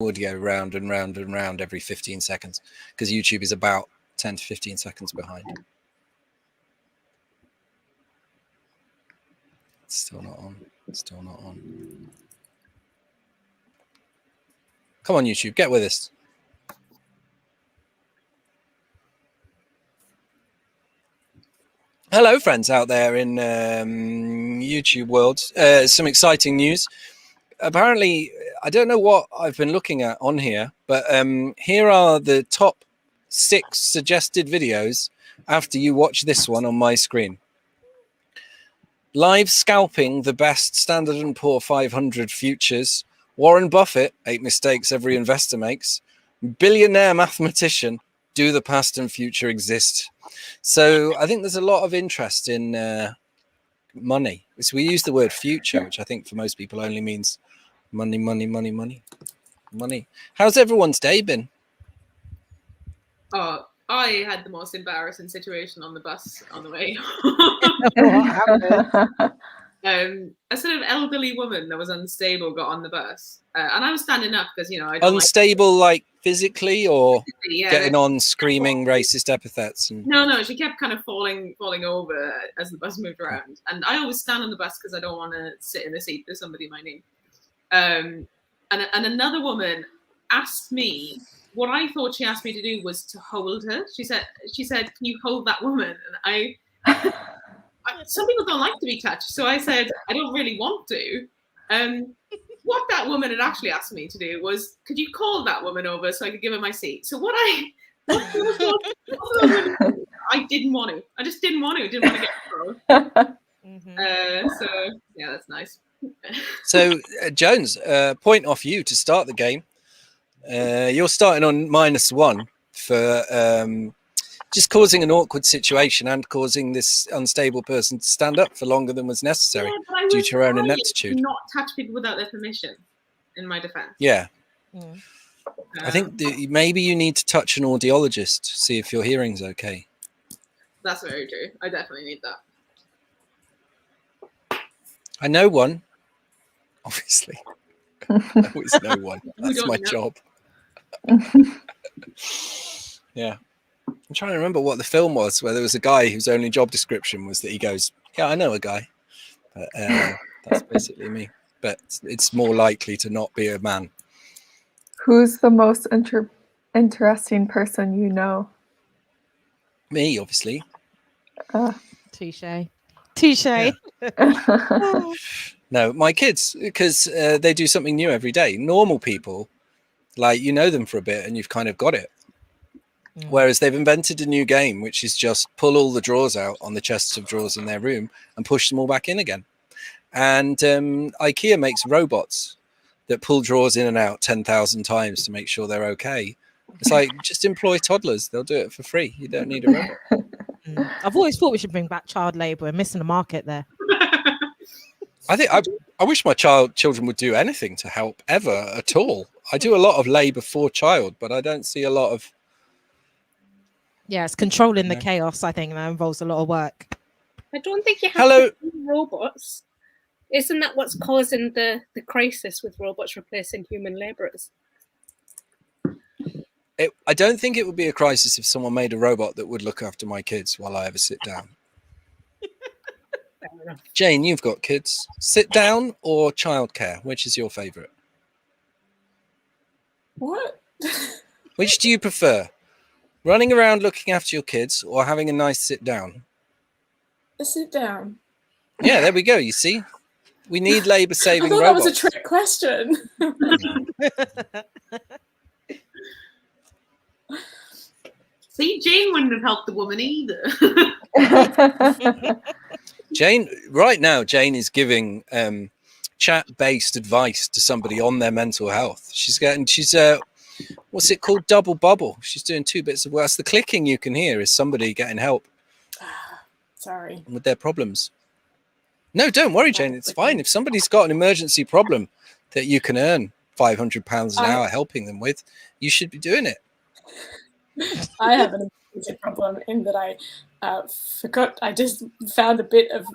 audio round and round and round every 15 seconds because YouTube is about 10 to 15 seconds behind. It's still not on. It's still not on. Come on, YouTube, get with us. Hello, friends out there in YouTube world. Some exciting news. Apparently, I don't know what I've been looking at on here, but here are the top 6 suggested videos after you watch this one on my screen. Live scalping the best Standard & Poor 500 futures. Warren Buffett, 8 mistakes every investor makes. Billionaire mathematician, do the past and future exist? So I think there's a lot of interest in money. So we use the word future, which I think for most people only means money, money, money, money, money. How's everyone's day been? Oh, I had the most embarrassing situation on the bus on the way. A sort of elderly woman that was unstable got on the bus, and I was standing up because, you know, I don't unstable like physically or yeah, getting on screaming racist epithets. And... No, she kept kind of falling over as the bus moved around, and I always stand on the bus because I don't want to sit in a seat with somebody my name. And another woman asked me. What I thought she asked me to do was to hold her. She said, "Can you hold that woman?" And some people don't like to be touched, so I said, "I don't really want to." What that woman had actually asked me to do was, "Could you call that woman over so I could give her my seat?" So I didn't want to. I just didn't want to. Didn't want to get control. So yeah, that's nice. So Jones, point off you to start the game. You're starting on -1 for just causing an awkward situation and causing this unstable person to stand up for longer than was necessary due to her own ineptitude. Not touch people without their permission, in my defense. Yeah. I think maybe you need to touch an audiologist to see if your hearing's okay. That's very true. I definitely need that. I know one, obviously. I always know one. That's my job. Yeah. I'm trying to remember what the film was where there was a guy whose only job description was that he goes, "Yeah, I know a guy." But that's basically me. But it's more likely to not be a man. Who's the most interesting person you know? Me, obviously. Touche. Yeah. No, my kids, because they do something new every day. Normal people, like, you know them for a bit and you've kind of got it. Whereas they've invented a new game, which is just pull all the drawers out on the chests of drawers in their room and push them all back in again. And IKEA makes robots that pull drawers in and out 10,000 times to make sure they're okay. It's like, just employ toddlers. They'll do it for free. You don't need a robot. I've always thought we should bring back child labour. We're missing the market there. I wish my children would do anything to help ever at all. I do a lot of labour for child, but I don't see a lot of... Yeah, it's controlling the chaos, I think, that involves a lot of work. I don't think you have to do robots. Isn't that what's causing the crisis with robots replacing human labourers? I don't think it would be a crisis if someone made a robot that would look after my kids while I ever sit down. Jane, you've got kids. Sit down or childcare? Which is your favourite? What? Which do you prefer? Running around looking after your kids or having a nice sit down? A sit down. Yeah, there we go. You see? We need labour-saving robots. That was a trick question. See, Jane wouldn't have helped the woman either. Jane, right now, Jane is giving chat-based advice to somebody on their mental health. She's what's it called? Double bubble. She's doing 2 bits of work. The clicking you can hear is somebody getting help. Sorry. With their problems. No, don't worry, Jane. It's fine. If somebody's got an emergency problem that you can earn £500 an hour helping them with, you should be doing it. I have an emergency problem in that I forgot. I just found a bit of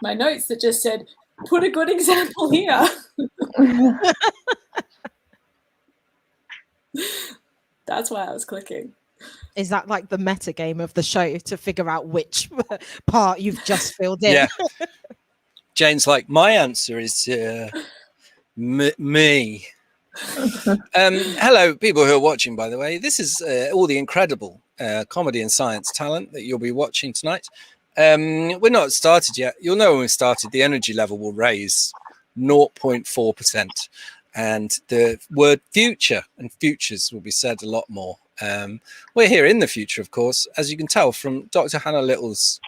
my notes that just said, "Put a good example here." That's why I was clicking. Is that like the meta game of the show to figure out which part you've just filled in? Yeah. Jane's like, my answer is me. Hello, people who are watching, by the way. This is all the incredible comedy and science talent that you'll be watching tonight. We're not started yet. You'll know when we started, the energy level will raise 0.4%. And the word future and futures will be said a lot more. We're here in the future, of course, as you can tell from Dr. Hannah Little's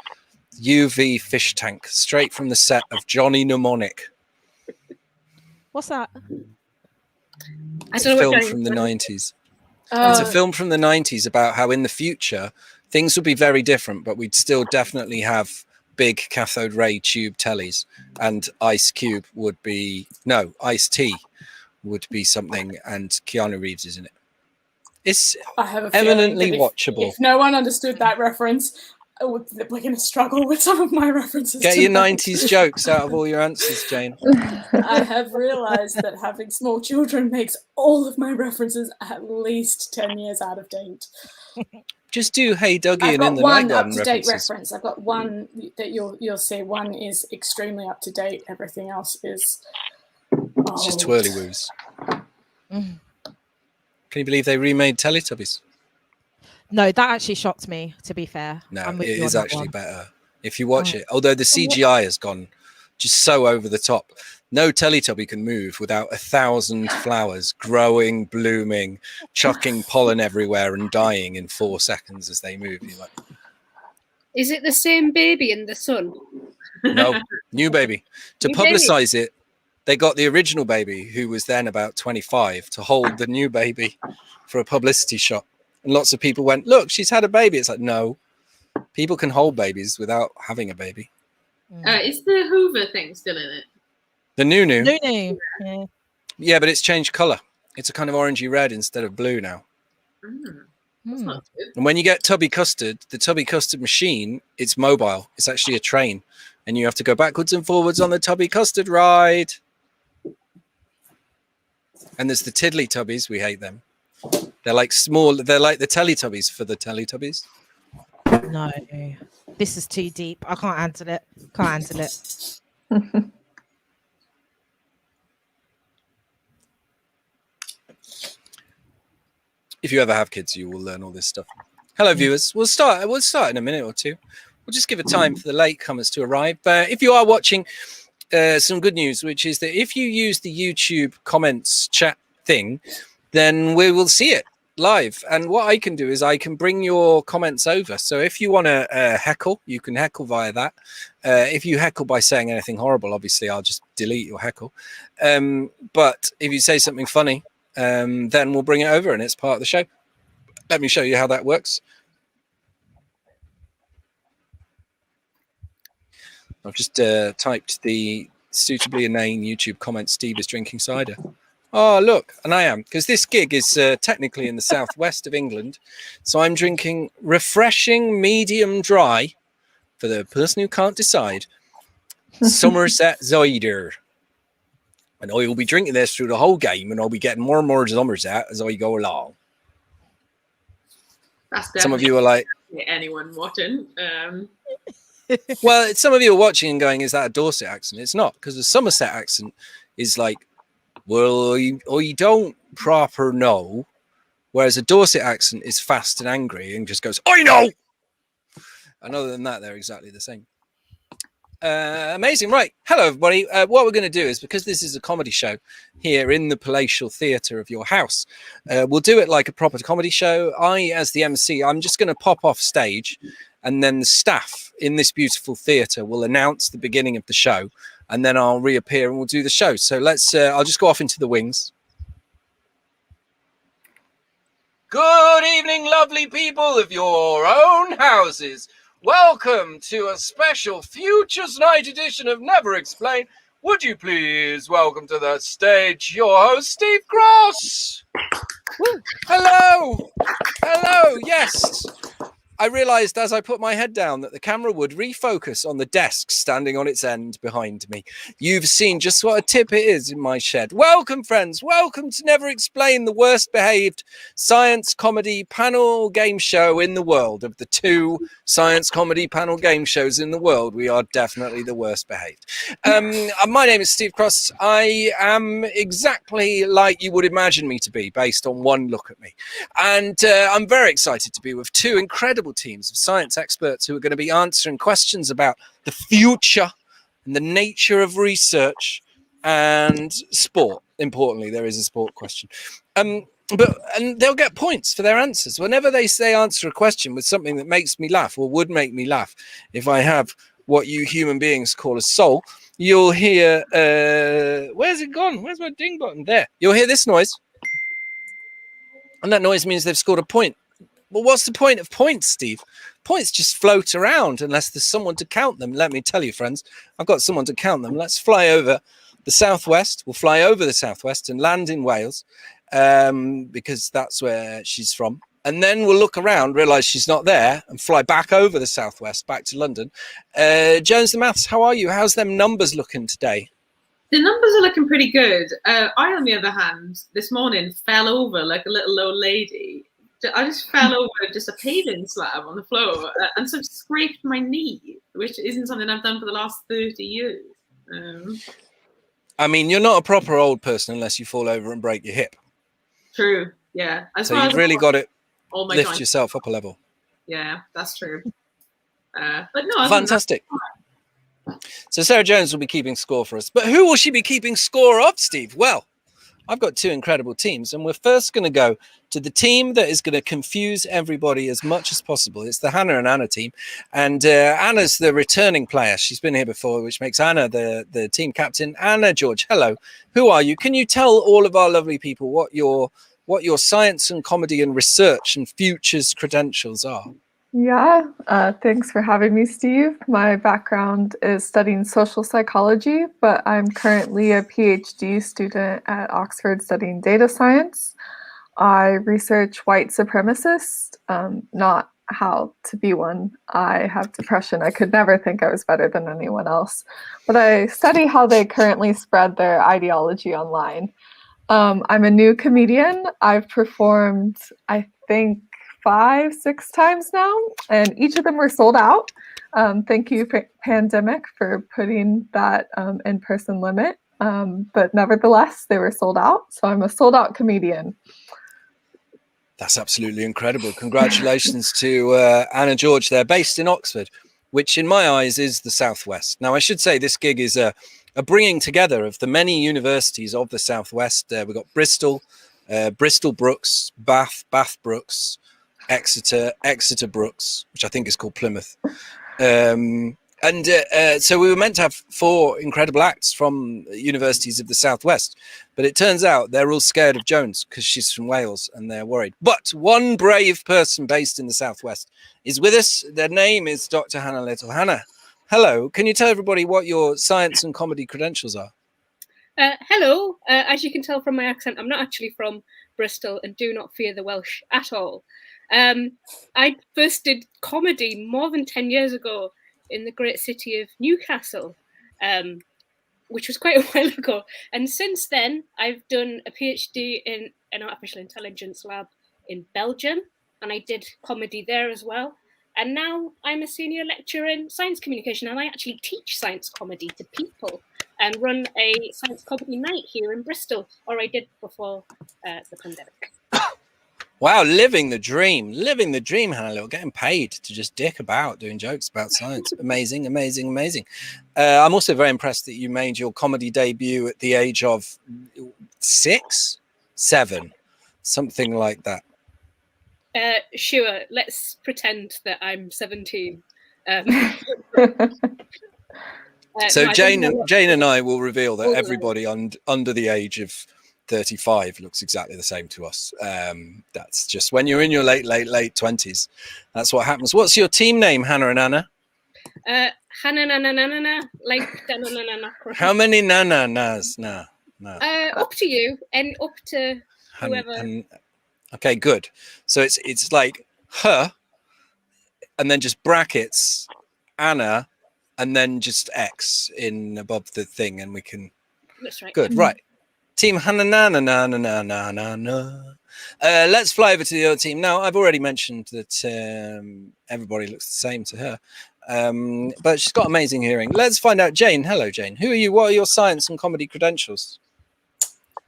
UV fish tank, straight from the set of Johnny Mnemonic. What's that? I don't know Film what from the 90s. Oh, It's a film from the 90s about how in the future things would be very different, but we'd still definitely have big cathode ray tube tellies, and Ice T would be something, and Keanu Reeves is in it. It's I have a eminently feeling that watchable. If no one understood that reference, we're going to struggle with some of my references. Get your tonight. 90s jokes out of all your answers, Jane. I have realised that having small children makes all of my references at least 10 years out of date. Just do Hey Dougie I've and got In the one Night Garden up-to-date references. reference. I've got one that you'll see. One is extremely up-to-date. Everything else is It's just old. twirly-woos. Can you believe they remade Teletubbies? No, that actually shocked me, to be fair. No, I'm with it you is on that actually one. better if you watch it. Although the CGI has gone just so over the top. No Teletubby can move without 1,000 flowers growing, blooming, chucking pollen everywhere and dying in 4 seconds as they move. You're like, Is it the same baby in the sun? no, new baby. To New baby. publicize it, they got the original baby, who was then about 25, to hold the new baby for a publicity shot. And lots of people went, look, she's had a baby. It's like, no, people can hold babies without having a baby. Is the Hoover thing still in it? The Nunu. Nunu. Yeah. Yeah, but it's changed color. It's a kind of orangey red instead of blue now. That's not good. And when you get Tubby Custard, the Tubby Custard machine, it's mobile. It's actually a train. And you have to go backwards and forwards on the Tubby Custard ride. And there's the Tiddly Tubbies. We hate them. They're like small. They're like the Teletubbies for the Teletubbies. No, this is too deep. I can't handle it. Can't handle it. If you ever have kids, you will learn all this stuff. Hello, viewers. We'll start in a minute or two. We'll just give it time for the latecomers to arrive. But if you are watching, some good news, which is that if you use the YouTube comments chat thing, then we will see it live. And what I can do is I can bring your comments over. So if you want to heckle, you can heckle via that. If you heckle by saying anything horrible, obviously I'll just delete your heckle. But if you say something funny, then we'll bring it over and it's part of the show. Let me show you how that works. I've just typed the suitably inane YouTube comment, Steve is drinking cider. Oh, look, and I am, because this gig is technically in the southwest of England. So I'm drinking refreshing medium dry, for the person who can't decide, Somerset cider. And I will be drinking this through the whole game, and I'll be getting more and more Somerset as I go along. That's Some of you are like, anyone watching. well, some of you are watching and going, is that a Dorset accent? It's not, because the Somerset accent is like, well, you don't proper know. Whereas a Dorset accent is fast and angry and just goes, I know. And other than that, they're exactly the same. Amazing. Right. Hello, everybody. What we're going to do is, because this is a comedy show here in the palatial theatre of your house, we'll do it like a proper comedy show. I, as the MC, I'm just going to pop off stage, and then the staff in this beautiful theatre will announce the beginning of the show, and then I'll reappear and we'll do the show. So let's, I'll just go off into the wings. Good evening, lovely people of your own houses. Welcome to a special Futures Night edition of Never Explain. Would you please welcome to the stage your host, Steve Cross. Woo. Hello. Hello. Yes. I realized as I put my head down that the camera would refocus on the desk standing on its end behind me. You've seen just what a tip it is in my shed. Welcome, friends. Welcome to Never Explain, the worst behaved science comedy panel game show in the world. Of the 2 science comedy panel game shows in the world, we are definitely the worst behaved. My name is Steve Cross. I am exactly like you would imagine me to be based on one look at me. And I'm very excited to be with 2 incredible teams of science experts who are going to be answering questions about the future and the nature of research and sport. Importantly, there is a sport question. And they'll get points for their answers. Whenever they answer a question with something that makes me laugh or would make me laugh, if I have what you human beings call a soul, you'll hear, where's it gone? Where's my ding button? There. You'll hear this noise. And that noise means they've scored a point. Well, what's the point of points, Steve? Points just float around unless there's someone to count them. Let me tell you, friends, I've got someone to count them. Let's fly over the southwest. We'll fly over the southwest and land in Wales because that's where she's from. And then we'll look around, realise she's not there, and fly back over the southwest, back to London. Jones the Maths, how are you? How's them numbers looking today? The numbers are looking pretty good. I, on the other hand, this morning fell over like a little old lady. I just fell over just a paving slab on the floor and sort of scraped my knee, which isn't something I've done for the last 30 years. I mean, you're not a proper old person unless you fall over and break your hip. True, yeah. So you've really got to lift joints. yourself up a level. Yeah, that's true. But no, fantastic. So Sarah Jones will be keeping score for us. But who will she be keeping score of, Steve? Well, I've got 2 incredible teams, and we're first going to go to the team that is going to confuse everybody as much as possible. It's the Hannah and Anna team, and Anna's the returning player. She's been here before, which makes Anna the team captain. Anna George, hello. Who are you? Can you tell all of our lovely people what your science and comedy and research and futures credentials are? Yeah, thanks for having me, Steve. My background is studying social psychology, but I'm currently a PhD student at Oxford studying data science. I research white supremacists, not how to be one. I have depression. I could never think I was better than anyone else, but I study how they currently spread their ideology online. I'm a new comedian. I've performed, I think, 5-6 times now, and each of them were sold out. Thank you, pandemic, for putting that in-person limit. But nevertheless, they were sold out. So I'm a sold out comedian. That's absolutely incredible. Congratulations to Anna George. They're based in Oxford, which in my eyes is the Southwest. Now, I should say this gig is a bringing together of the many universities of the Southwest. We've got Bristol, Bristol Brooks, Bath Brooks, Exeter Brooks, which I think is called Plymouth. So we were meant to have 4 incredible acts from universities of the Southwest, but it turns out they're all scared of Jones because she's from Wales and they're worried. But one brave person based in the Southwest is with us. Their name is Dr. Hannah Little. Hannah, hello. Can you tell everybody what your science and comedy credentials are? Hello. As you can tell from my accent, I'm not actually from Bristol and do not fear the Welsh at all. I first did comedy more than 10 years ago in the great city of Newcastle, which was quite a while ago. And since then, I've done a PhD in an artificial intelligence lab in Belgium, and I did comedy there as well. And now I'm a senior lecturer in science communication, and I actually teach science comedy to people and run a science comedy night here in Bristol, or I did before the pandemic. Wow, living the dream, Hannah Little, getting paid to just dick about doing jokes about science. Amazing. I'm also very impressed that you made your comedy debut at the age of 6, 7, something like that. Sure, let's pretend that I'm 17. So no, Jane and I will reveal that everybody under the age of 35 looks exactly the same to us. That's just when you're in your late 20s. That's what happens. What's your team name, Hannah and Anna? Hannah, like na. How many nanas? No. Up to you and up to whoever. Okay, good. So it's like her, and then just brackets Anna, and then just X in above the thing, and we can. That's right. Good, right. Team Hannah na na na na na na na na. Let's fly over to the other team. Now, I've already mentioned that everybody looks the same to her, but she's got amazing hearing. Let's find out. Jane, hello, Jane. Who are you? What are your science and comedy credentials?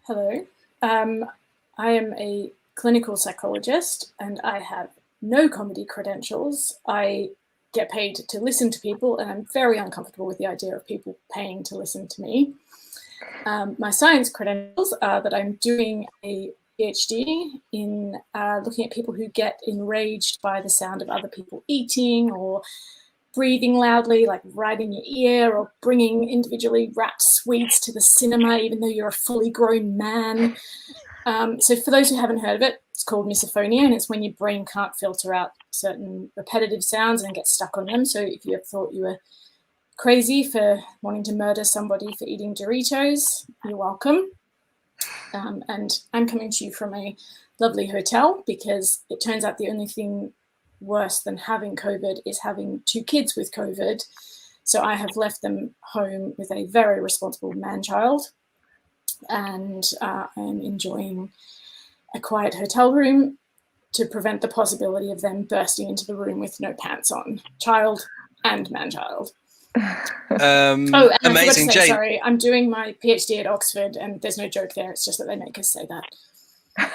Hello. I am a clinical psychologist, and I have no comedy credentials. I get paid to listen to people, and I'm very uncomfortable with the idea of people paying to listen to me. My science credentials are that I'm doing a PhD in looking at people who get enraged by the sound of other people eating or breathing loudly, like right in your ear, or bringing individually wrapped sweets to the cinema, even though you're a fully grown man. So for those who haven't heard of it, it's called misophonia, and it's when your brain can't filter out certain repetitive sounds and get stuck on them. So if you ever thought you were crazy for wanting to murder somebody for eating Doritos, you're welcome. And I'm coming to you from a lovely hotel, because it turns out the only thing worse than having COVID is having 2 kids with COVID. So I have left them home with a very responsible man-child, and I'm enjoying a quiet hotel room to prevent the possibility of them bursting into the room with no pants on. Child and man-child. And Amazing, I say, Jane. sorry, I'm doing my PhD at Oxford, and there's no joke there. It's just that they make us say that.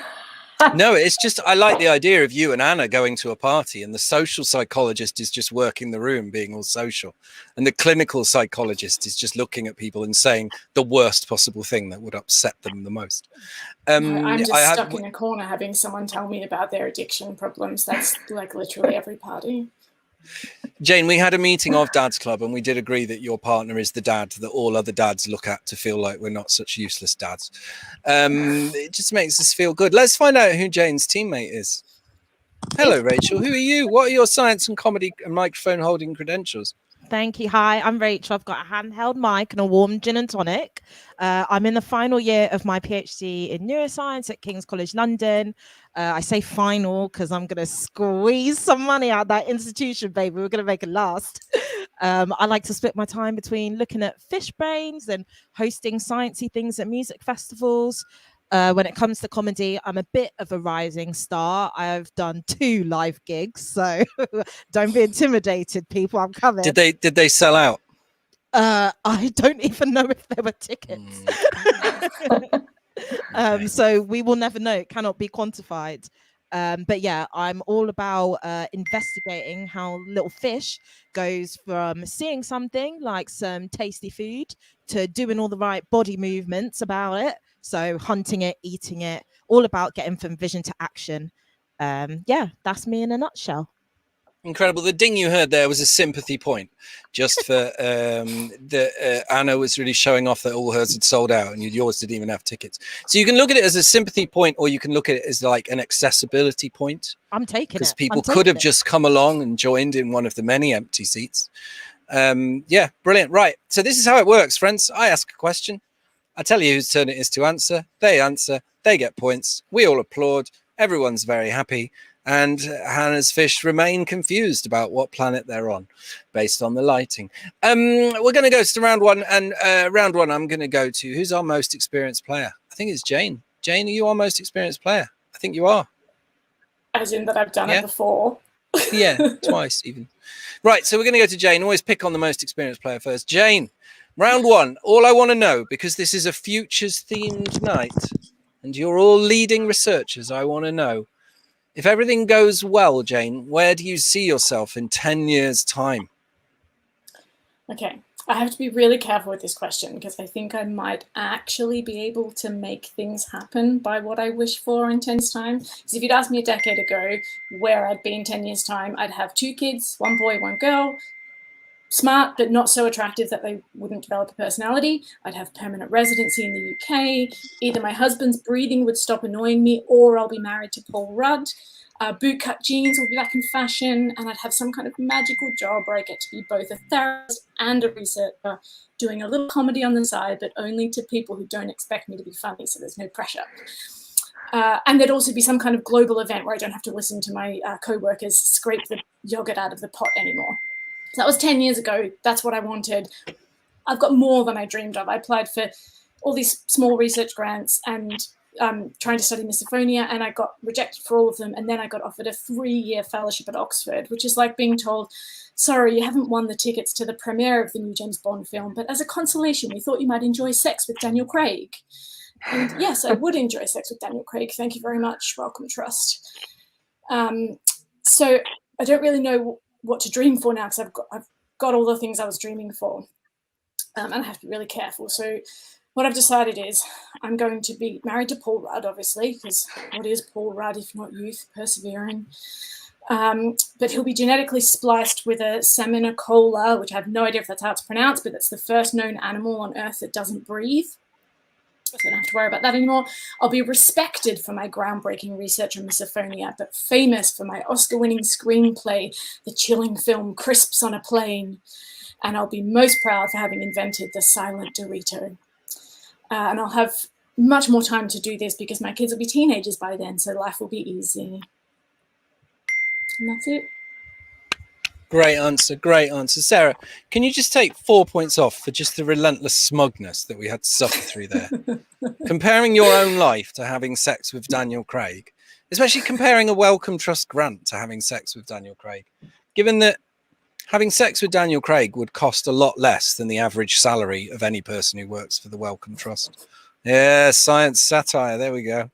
No, it's just I like the idea of you and Anna going to a party, and the social psychologist is just working the room, being all social, and the clinical psychologist is just looking at people and saying the worst possible thing that would upset them the most. No, I'm just stuck in a corner having someone tell me about their addiction problems. That's like literally every party. Jane, we had a meeting of Dad's Club, and we did agree that your partner is the dad that all other dads look at to feel like we're not such useless dads. It just makes us feel good. Let's find out who Jane's teammate is. Hello, Rachel. Who are you? What are your science and comedy and microphone holding credentials? Thank you. Hi, I'm Rachel. I've got a handheld mic and a warm gin and tonic. I'm in the final year of my PhD in neuroscience at King's College London. I say final because I'm going to squeeze some money out of that institution, baby. We're going to make it last. I like to split my time between looking at fish brains and hosting sciencey things at music festivals. When it comes to comedy, I'm a bit of a rising star. I've done 2 live gigs, so don't be intimidated, people. I'm coming. Did they sell out? I don't even know if there were tickets. Okay. So we will never know. It cannot be quantified. But yeah, I'm all about investigating how little fish goes from seeing something like some tasty food to doing all the right body movements about it. So hunting it, eating it, all about getting from vision to action. Yeah, that's me in a nutshell. Incredible. The ding you heard there was a sympathy point, just for Anna was really showing off that all hers had sold out and yours didn't even have tickets. So you can look at it as a sympathy point, or you can look at it as like an accessibility point. I'm taking it. Because people could have just come along and joined in one of the many empty seats. Yeah, brilliant. Right. So this is how it works, friends. I ask a question. I tell you whose turn it is to answer. They answer. They get points. We all applaud. Everyone's very happy. And Hannah's fish remain confused about what planet they're on based on the lighting. We're going to go to round 1. And round 1, I'm going to go to who's our most experienced player? I think it's Jane. Jane, are you our most experienced player? I think you are. As in that I've done it before. Yeah, twice even. Right, so we're going to go to Jane. Always pick on the most experienced player first. Jane, round 1. All I want to know, because this is a futures-themed night, and you're all leading researchers, I want to know, if everything goes well, Jane, where do you see yourself in 10 years' time? Okay, I have to be really careful with this question because I think I might actually be able to make things happen by what I wish for in 10 years' time. Because if you'd asked me a decade ago where I'd be in 10 years' time, I'd have 2 kids, 1 boy, 1 girl, smart but not so attractive that they wouldn't develop a personality. I'd have permanent residency in the UK. Either my husband's breathing would stop annoying me, or I'll be married to Paul Rudd. Bootcut jeans will be back in fashion, and I'd have some kind of magical job where I get to be both a therapist and a researcher, doing a little comedy on the side, but only to people who don't expect me to be funny, so there's no pressure. And there'd also be some kind of global event where I don't have to listen to my co-workers scrape the yogurt out of the pot anymore. So that was 10 years ago. That's what I wanted. I've got more than I dreamed of. I applied for all these small research grants and trying to study misophonia, and I got rejected for all of them. And then I got offered a 3-year fellowship at Oxford, which is like being told, sorry, you haven't won the tickets to the premiere of the new James Bond film, but as a consolation, we thought you might enjoy sex with Daniel Craig. And yes, I would enjoy sex with Daniel Craig. Thank you very much. Welcome, trust. So I don't really know what to dream for now, because I've got all the things I was dreaming for. And I have to be really careful. So what I've decided is I'm going to be married to Paul Rudd, obviously, because what is Paul Rudd if not youth, persevering? But he'll be genetically spliced with a seminicola, which I have no idea if that's how it's pronounced, but that's the first known animal on Earth that doesn't breathe. So I don't have to worry about that anymore. I'll be respected for my groundbreaking research on misophonia, but famous for my Oscar-winning screenplay, the chilling film Crisps on a Plane. And I'll be most proud for having invented the silent Dorito. And I'll have much more time to do this because my kids will be teenagers by then, so life will be easy. And that's it. Great answer, great answer. Sarah, can you just take 4 points off for just the relentless smugness that we had to suffer through there? Comparing your own life to having sex with Daniel Craig, especially comparing a Wellcome Trust grant to having sex with Daniel Craig, given that having sex with Daniel Craig would cost a lot less than the average salary of any person who works for the Wellcome Trust. Yeah, science satire, there we go.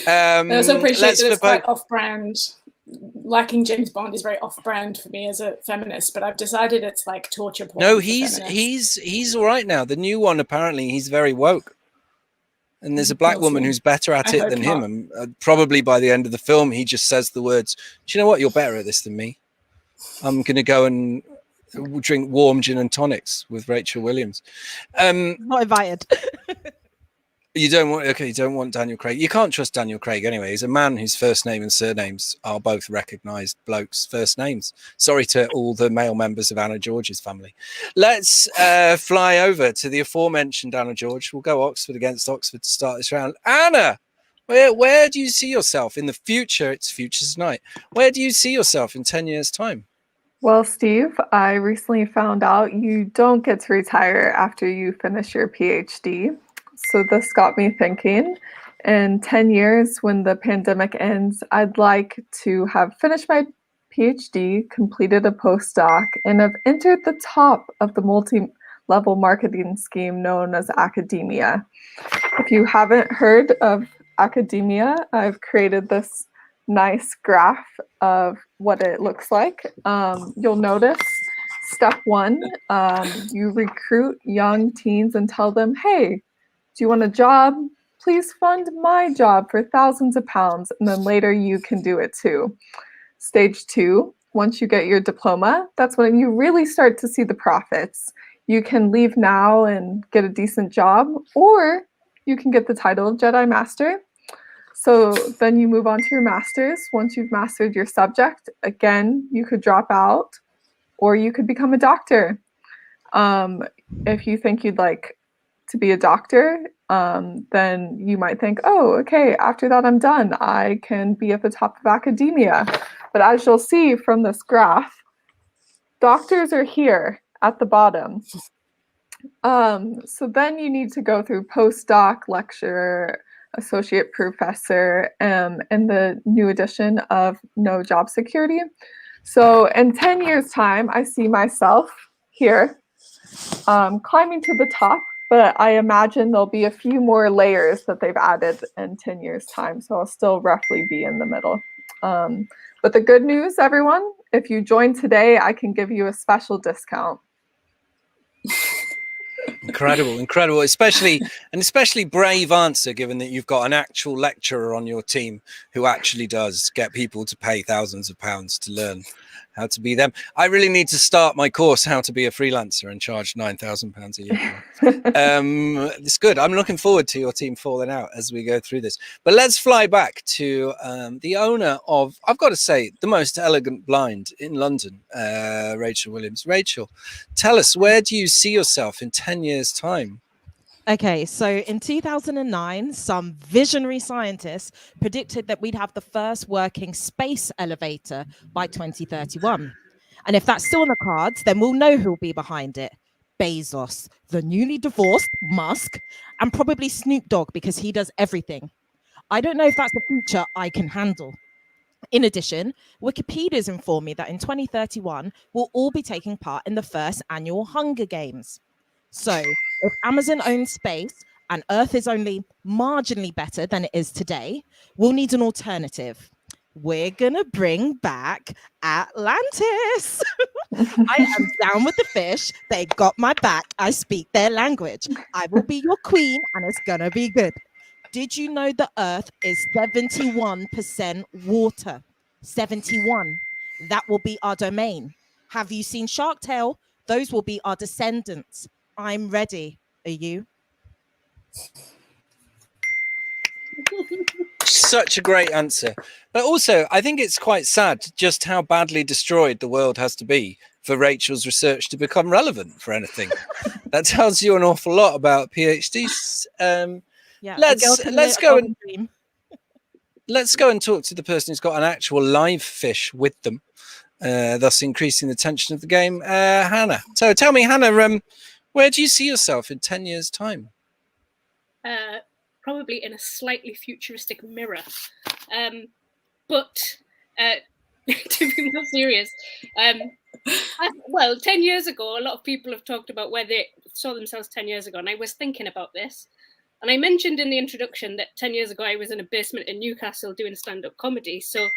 I also appreciate that it's quite off-brand. Liking James Bond is very off-brand for me as a feminist, but I've decided it's like torture porn. No, he's all right now. The new one, apparently, he's very woke, and there's a black woman who's better at it than him. And probably by the end of the film, he just says the words, "Do you know what? You're better at this than me. I'm going to go and drink warm gin and tonics with Rachel Williams." Not invited. You don't want Daniel Craig. You can't trust Daniel Craig anyway. He's a man whose first name and surnames are both recognised blokes' first names. Sorry to all the male members of Anna George's family. Let's fly over to the aforementioned Anna George. We'll go Oxford against Oxford to start this round. Anna, where do you see yourself in the future? It's Futures Night. Where do you see yourself in 10 years' time? Well, Steve, I recently found out you don't get to retire after you finish your PhD. So this got me thinking, in 10 years, when the pandemic ends, I'd like to have finished my PhD, completed a postdoc, and have entered the top of the multi-level marketing scheme known as academia. If you haven't heard of academia, I've created this nice graph of what it looks like. You'll notice step 1, you recruit young teens and tell them, hey, do you want a job? Please fund my job for thousands of pounds, and then later you can do it too. Stage 2, once you get your diploma, that's when you really start to see the profits. You can leave now and get a decent job, or you can get the title of Jedi Master. So then you move on to your master's. Once you've mastered your subject, again, you could drop out, or you could become a doctor. If you think you'd like to be a doctor, then you might think, oh, okay, after that I'm done. I can be at the top of academia. But as you'll see from this graph, doctors are here at the bottom. So then you need to go through postdoc, lecturer, associate professor, and the new edition of no job security. So in 10 years' time, I see myself here climbing to the top. But I imagine there'll be a few more layers that they've added in 10 years' time. So I'll still roughly be in the middle. But the good news, everyone, if you join today, I can give you a special discount. Incredible, especially brave answer, given that you've got an actual lecturer on your team who actually does get people to pay thousands of pounds to learn how to be them. I really need to start my course, How to Be a Freelancer, and charge £9,000 a year. It's good. I'm looking forward to your team falling out as we go through this. But let's fly back to the owner of, I've got to say, the most elegant blind in London, Rachel Williams. Rachel, tell us, where do you see yourself in 10 years' time? Okay, so in 2009, some visionary scientists predicted that we'd have the first working space elevator by 2031. And if that's still on the cards, then we'll know who'll be behind it. Bezos, the newly divorced Musk, and probably Snoop Dogg because he does everything. I don't know if that's a future I can handle. In addition, Wikipedia's informed me that in 2031, we'll all be taking part in the first annual Hunger Games. So, if Amazon owns space and Earth is only marginally better than it is today, we'll need an alternative. We're going to bring back Atlantis. I am down with the fish. They got my back. I speak their language. I will be your queen and it's going to be good. Did you know the Earth is 71% water? 71. That will be our domain. Have you seen Shark Tale? Those will be our descendants. I'm ready. Are you? Such a great answer. But also, I think it's quite sad just how badly destroyed the world has to be for Rachel's research to become relevant for anything. That tells you an awful lot about PhDs. Yeah. Let's go and talk to the person who's got an actual live fish with them, thus increasing the tension of the game. Hannah. So tell me, Hannah, where do you see yourself in 10 years' time? Probably in a slightly futuristic mirror. But to be more serious, well, 10 years ago, a lot of people have talked about where they saw themselves 10 years ago. And I was thinking about this. And I mentioned in the introduction that 10 years ago, I was in a basement in Newcastle doing stand-up comedy. So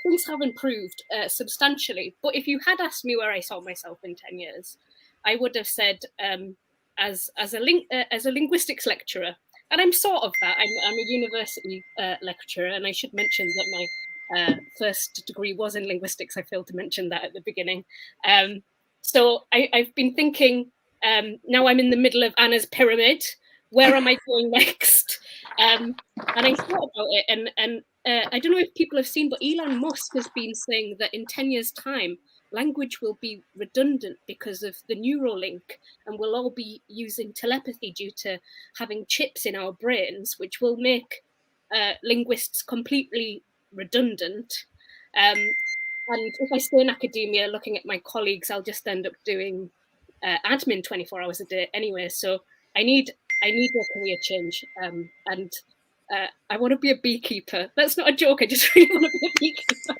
things have improved substantially. But if you had asked me where I saw myself in 10 years, I would have said as a linguistics lecturer. And I'm sort of that. I'm a university lecturer. And I should mention that my first degree was in linguistics. I failed to mention that at the beginning. So I've been thinking, now I'm in the middle of Anna's pyramid. Where am I going next? And I thought about it, and I don't know if people have seen, but Elon Musk has been saying that in 10 years' time, language will be redundant because of the Neuralink, and we'll all be using telepathy due to having chips in our brains, which will make linguists completely redundant. And if I stay in academia looking at my colleagues, I'll just end up doing admin 24 hours a day anyway. So I need a career change, and I want to be a beekeeper. That's not a joke. I just really want to be a beekeeper.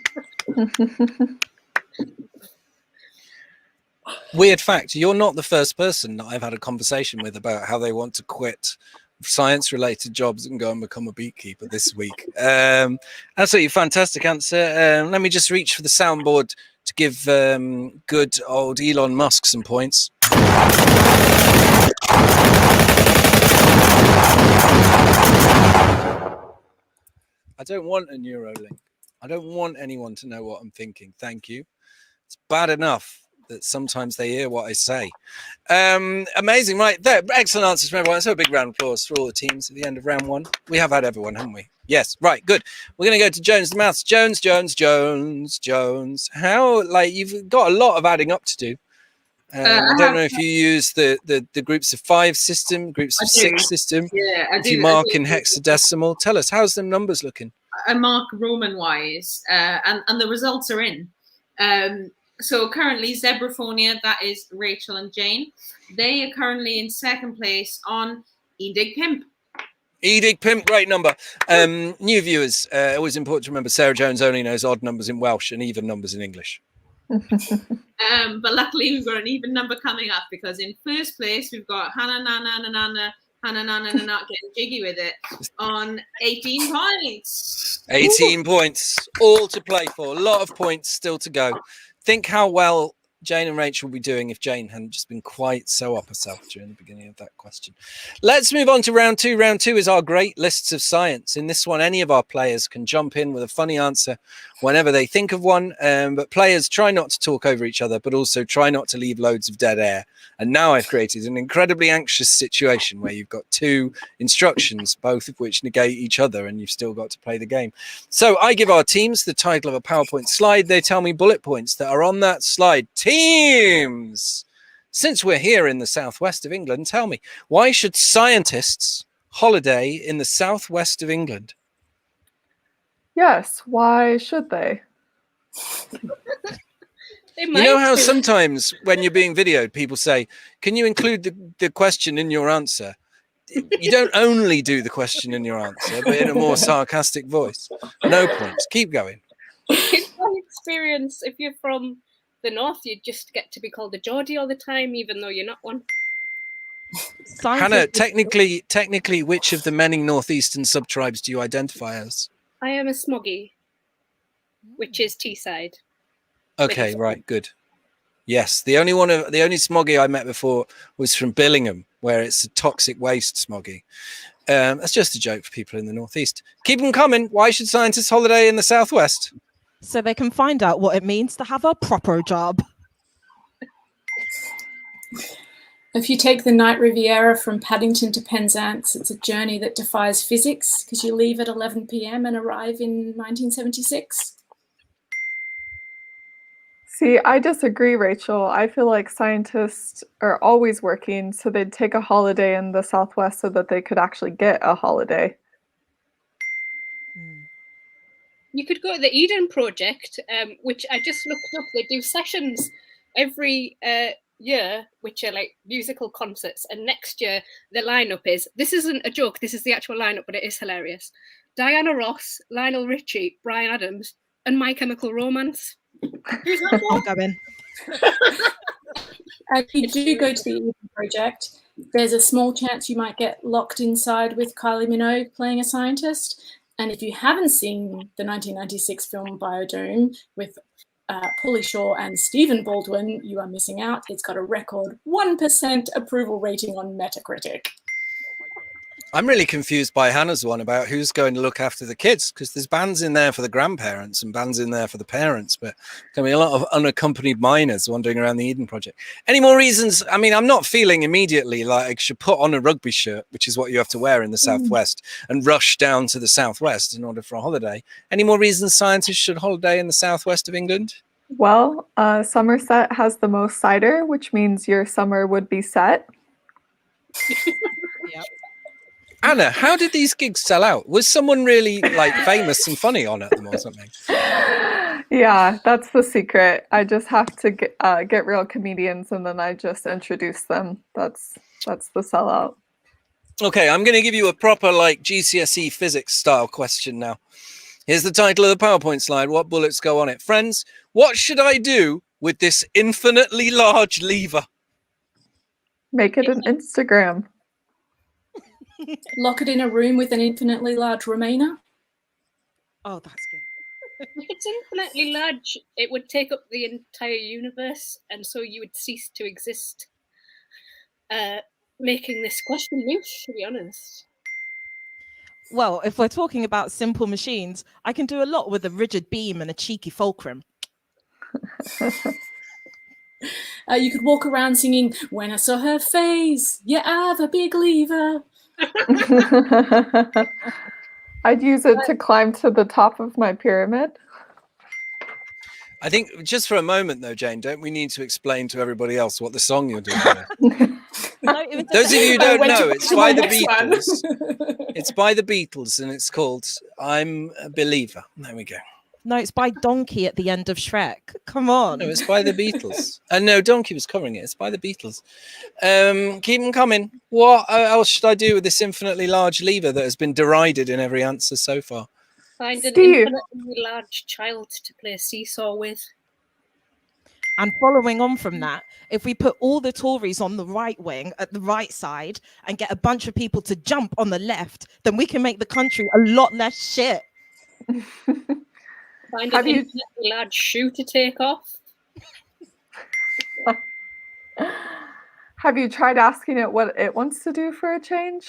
Weird fact, you're not the first person that I've had a conversation with about how they want to quit science-related jobs and go and become a beekeeper this week. Absolutely fantastic answer. Let me just reach for the soundboard to give good old Elon Musk some points. I don't want a Neuralink. I don't want anyone to know what I'm thinking. Thank you. It's bad enough that sometimes they hear what I say. Amazing, right? There, excellent answers from everyone. So a big round of applause for all the teams at the end of round one. We have had everyone, haven't we? Yes, right, good. We're going to go to Jones the Maths. Jones. How, you've got a lot of adding up to do. I don't know if you use the groups of 5 system, groups of 6 system. Yeah, I if do. you mark in hexadecimal. Tell us, how's the numbers looking? I mark Roman-wise, and the results are in. So currently, Zebraphonia, that is Rachel and Jane, they are currently in second place on Edig Pimp. Edig Pimp, great number. New viewers, always important to remember Sarah Jones only knows odd numbers in Welsh and even numbers in English. But luckily, we've got an even number coming up because in first place, we've got Hannah getting jiggy with it on 18 points. 18 points, all to play for. A lot of points still to go. Think how well Jane and Rachel will be doing if Jane hadn't just been quite so up herself during the beginning of that question. Let's move on to round 2. Round 2 is our great lists of science. In this one, any of our players can jump in with a funny answer whenever they think of one. But players try not to talk over each other, but also try not to leave loads of dead air. And now I've created an incredibly anxious situation where you've got 2 instructions, both of which negate each other, and you've still got to play the game. So I give our teams the title of a PowerPoint slide. They tell me bullet points that are on that slide. Teams, since we're here in the southwest of England, tell me, why should scientists holiday in the southwest of England? Yes, why should they? They You know might how do. sometimes when you're being videoed, people say, can you include the question in your answer? You don't only do the question in your answer, but in a more sarcastic voice. No points. Keep going. In my experience, if you're from the north, you just get to be called a Geordie all the time, even though you're not one. Hannah, Scientists- technically, which of the many northeastern subtribes do you identify as? I am a smoggy, which is Teesside. Okay, Middle right, good. Yes, the only smoggy I met before was from Billingham, where it's a toxic waste smoggy. That's just a joke for people in the northeast. Keep them coming. Why should scientists holiday in the southwest? So they can find out what it means to have a proper job. If you take the night Riviera from Paddington to Penzance, it's a journey that defies physics because you leave at 11 p.m. and arrive in 1976. See, I disagree, Rachel. I feel like scientists are always working, so they'd take a holiday in the Southwest so that they could actually get a holiday. You could go to the Eden Project, which I just looked up. They do sessions every year, which are like musical concerts. And next year, the lineup is, this isn't a joke, this is the actual lineup, but it is hilarious. Diana Ross, Lionel Richie, Bryan Adams, and My Chemical Romance. Who's that for? I'm going. If you do go to the Eden Project, there's a small chance you might get locked inside with Kylie Minogue playing a scientist. And if you haven't seen the 1996 film Biodome with Pauly Shore and Stephen Baldwin, you are missing out. It's got a record 1% approval rating on Metacritic. I'm really confused by Hannah's one about who's going to look after the kids, because there's bands in there for the grandparents and bands in there for the parents, but there's going to be a lot of unaccompanied minors wandering around the Eden Project. Any more reasons? I mean, I'm not feeling immediately like I should put on a rugby shirt, which is what you have to wear in the Southwest, and rush down to the Southwest in order for a holiday. Any more reasons scientists should holiday in the Southwest of England? Well, Somerset has the most cider, which means your summer would be set. Yep. Anna, how did these gigs sell out? Was someone really like famous and funny on at them or something? Yeah, that's the secret. I just have to get real comedians, and then I just introduce them. That's the sellout. Okay, I'm going to give you a proper like GCSE physics style question now. Here's the title of the PowerPoint slide. What bullets go on it? Friends, what should I do with this infinitely large lever? Make it an Instagram. Lock it in a room with an infinitely large Remainer. Oh, that's good. If it's infinitely large, it would take up the entire universe, and so you would cease to exist. Making this question moot, to be honest. Well, if we're talking about simple machines, I can do a lot with a rigid beam and a cheeky fulcrum. You could walk around singing, "When I saw her face, you have a big lever." I'd use it to climb to the top of my pyramid. I think just for a moment though, Jane, don't we need to explain to everybody else what the song you're doing is? Those of you who don't know, it's by the Beatles. It's by the Beatles and it's called I'm a Believer. There we go. No, it's by Donkey at the end of Shrek. Come on. No, it's by the Beatles. No, Donkey was covering it. It's by the Beatles. Keep them coming. What else should I do with this infinitely large lever that has been derided in every answer so far? Find an Steve. infinitely large child to play seesaw with. And following on from that, if we put all the Tories on the right wing at the right side and get a bunch of people to jump on the left, then we can make the country a lot less shit. Find Have an you- infinitely large shoe to take off. Have you tried asking it what it wants to do for a change?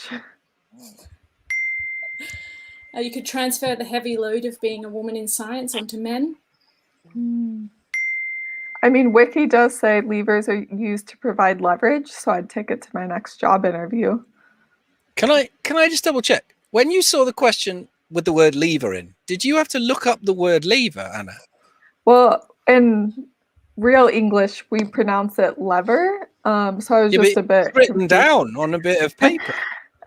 You could transfer the heavy load of being a woman in science onto men. I mean, Wiki does say levers are used to provide leverage, so I'd take it to my next job interview. Can I just double check? When you saw the question with the word lever in, did you have to look up the word lever, Anna? Well, in real English, we pronounce it lever, So I was Yeah, just but a bit it's written confused. down on a bit of paper.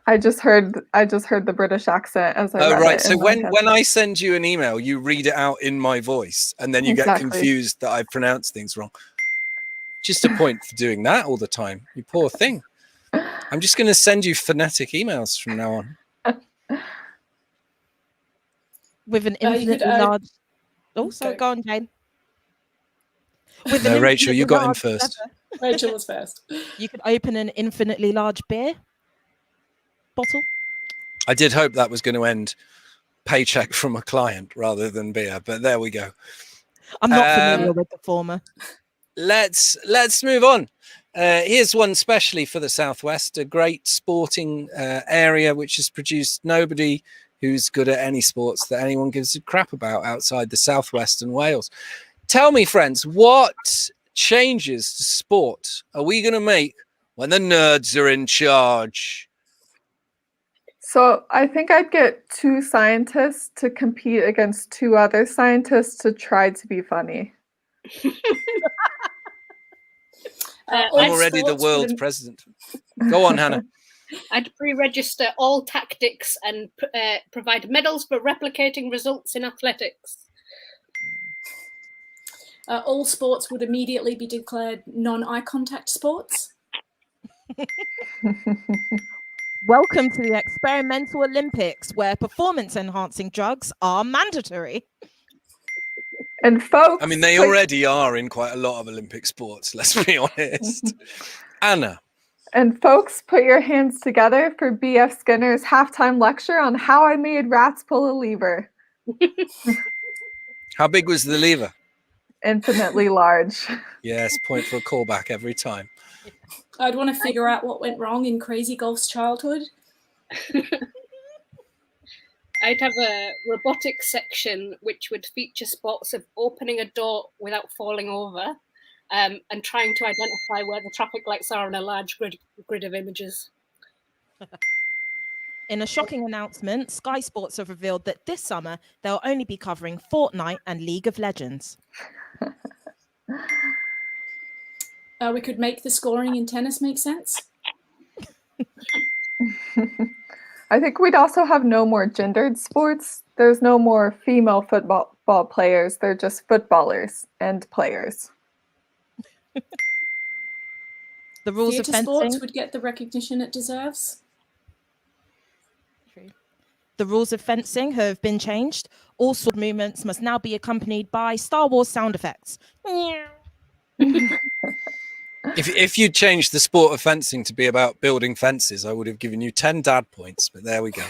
I just heard the British accent as I Oh, read right. it. So in my when head. I send you an email, you read it out in my voice, and then you get Exactly. confused that I pronounced things wrong. Just a point for doing that all the time. You poor thing. I'm just going to send you phonetic emails from now on. With an You could, infinitely large. Oh, sorry, go on, Jane. With No, an Rachel, you infinitely got in large first. lever, Rachel was first. you could open an infinitely large beer bottle. I did hope that was going to end paycheck from a client rather than beer, but there we go. I'm not familiar with the former. Let's move on. Here's one specially for the Southwest, a great sporting area which has produced nobody who's good at any sports that anyone gives a crap about outside the Southwest and Wales. Tell me, friends, what changes to sport are we going to make when the nerds are in charge? So I think I'd get 2 scientists to compete against 2 other scientists to try to be funny. I'm already the world president. Go on, Hannah. I'd pre-register all tactics and provide medals for replicating results in athletics. All sports would immediately be declared non-eye contact sports. Welcome to the experimental Olympics, where performance-enhancing drugs are mandatory. And folks, I mean, they already are in quite a lot of Olympic sports, let's be honest. Anna. And folks, put your hands together for B.F. Skinner's halftime lecture on how I made rats pull a lever. How big was the lever? Infinitely large. Yes, point for a callback every time. I'd want to figure out what went wrong in Crazy Golf's childhood. I'd have a robotics section which would feature spots of opening a door without falling over, and trying to identify where the traffic lights are on a large grid of images. In a shocking announcement, Sky Sports have revealed that this summer they'll only be covering Fortnite and League of Legends. We could make the scoring in tennis make sense. I think we'd also have no more gendered sports. There's no more female football players. They're just footballers and players. The rules of Theatre sports fencing would get the recognition it deserves. The rules of fencing have been changed. All sword movements must now be accompanied by Star Wars sound effects. If you changed the sport of fencing to be about building fences, I would have given you 10 dad points, but there we go.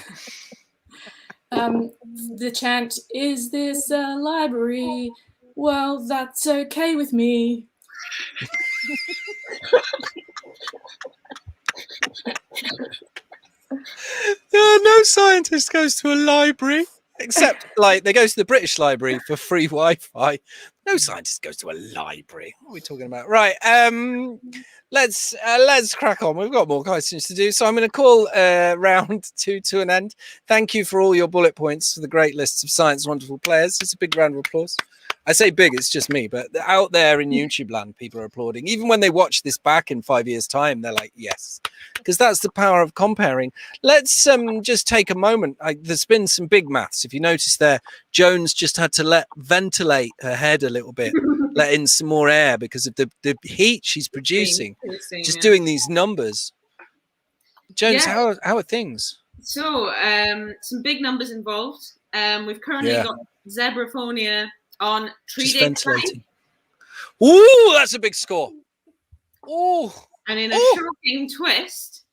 The chant, "Is this a library? Well, that's okay with me." No scientist goes to a library, except like they go to the British Library for free Wi-Fi. No scientist goes to a library. What are we talking about? Right. Let's crack on. We've got more questions to do, so I'm going to call round 2 to an end. Thank you for all your bullet points for the great lists of science wonderful players. It's a big round of applause. I say big, it's just me, but out there in YouTube land, people are applauding. Even when they watch this back in 5 years' time, they're like, yes, because that's the power of comparing. Let's just take a moment. There's been some big maths. If you notice there, Jones just had to ventilate her head a little bit, let in some more air because of the heat she's producing, just doing these numbers. Jones, how are things? So, some big numbers involved. We've currently got zebraphonia on 3 days. Ventilating. Ooh, that's a big score. Ooh. And in a shocking twist,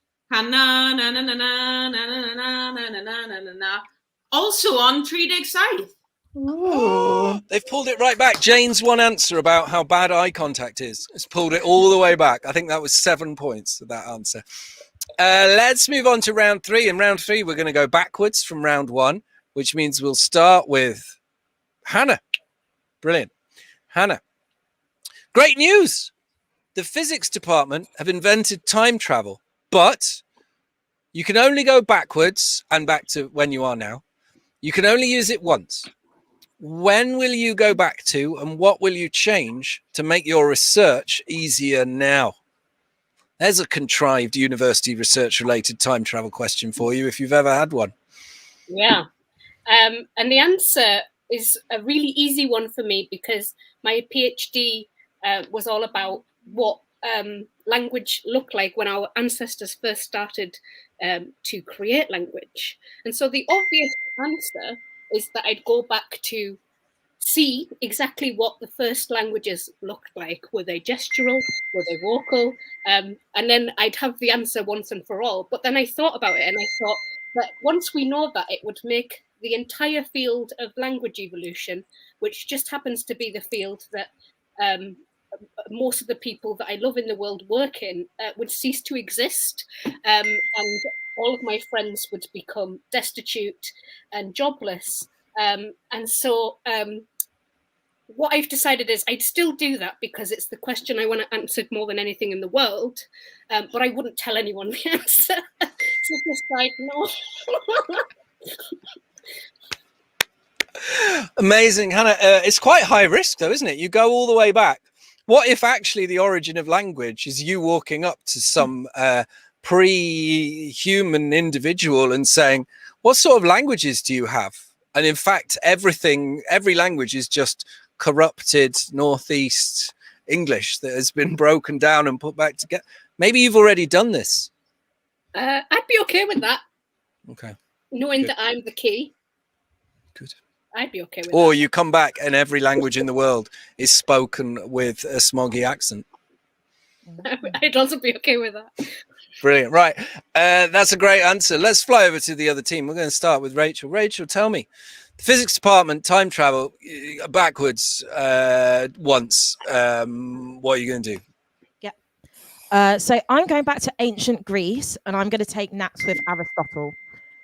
also on 3 days side. Ooh. They've pulled it right back. Jane's one answer about how bad eye contact is. It's pulled it all the way back. I think that was 7 points of that answer. Let's move on to round 3. In round 3, we're going to go backwards from round 1, which means we'll start with Hannah. Brilliant. Hannah. Great news. The physics department have invented time travel, but you can only go backwards and back to when you are now. You can only use it once. When will you go back to, and what will you change to make your research easier now? There's a contrived university research related time travel question for you if you've ever had one. Yeah. And the answer is a really easy one for me because my PhD was all about what language looked like when our ancestors first started to create language. And so the obvious answer is that I'd go back to see exactly what the first languages looked like. Were they gestural? Were they vocal? And then I'd have the answer once and for all. But then I thought about it and I thought that once we know that, it would make the entire field of language evolution, which just happens to be the field that most of the people that I love in the world work in, would cease to exist. And all of my friends would become destitute and jobless. And so what I've decided is I'd still do that because it's the question I want to answer more than anything in the world, but I wouldn't tell anyone the answer. So just like, no. Amazing, Hannah. It's quite high risk though, isn't it? You go all the way back. What if actually the origin of language is you walking up to some pre-human individual and saying, what sort of languages do you have? And in fact, every language is just corrupted Northeast English that has been broken down and put back together. Maybe you've already done this. I'd be okay with that. Okay. Knowing Good. that I'm the key. Good. I'd be okay with Or that. you come back and every language in the world is spoken with a smoggy accent. I'd also be okay with that. Brilliant. Right. That's a great answer. Let's fly over to the other team. We're going to start with Rachel. Rachel, tell me, the physics department, time travel backwards once. What are you going to do? So I'm going back to ancient Greece and I'm going to take naps with Aristotle.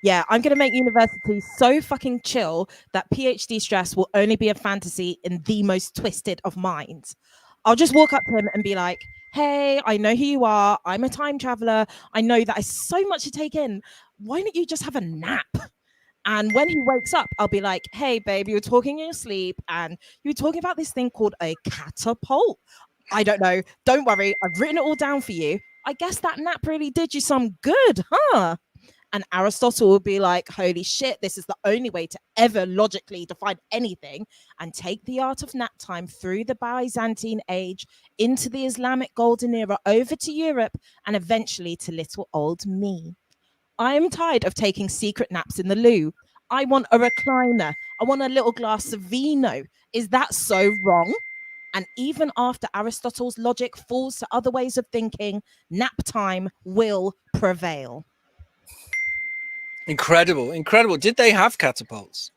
Yeah, I'm going to make university so fucking chill that PhD stress will only be a fantasy in the most twisted of minds. I'll just walk up to him and be like, hey, I know who you are. I'm a time traveler. I know that is so much to take in. Why don't you just have a nap? And when he wakes up, I'll be like, hey, babe, you were talking in your sleep and you were talking about this thing called a catapult. I don't know. Don't worry. I've written it all down for you. I guess that nap really did you some good, huh? And Aristotle will be like, holy shit, this is the only way to ever logically define anything, and take the art of nap time through the Byzantine age into the Islamic golden era over to Europe and eventually to little old me. I am tired of taking secret naps in the loo. I want a recliner. I want a little glass of vino. Is that so wrong? And even after Aristotle's logic falls to other ways of thinking, nap time will prevail. Incredible. Incredible. Did they have catapults?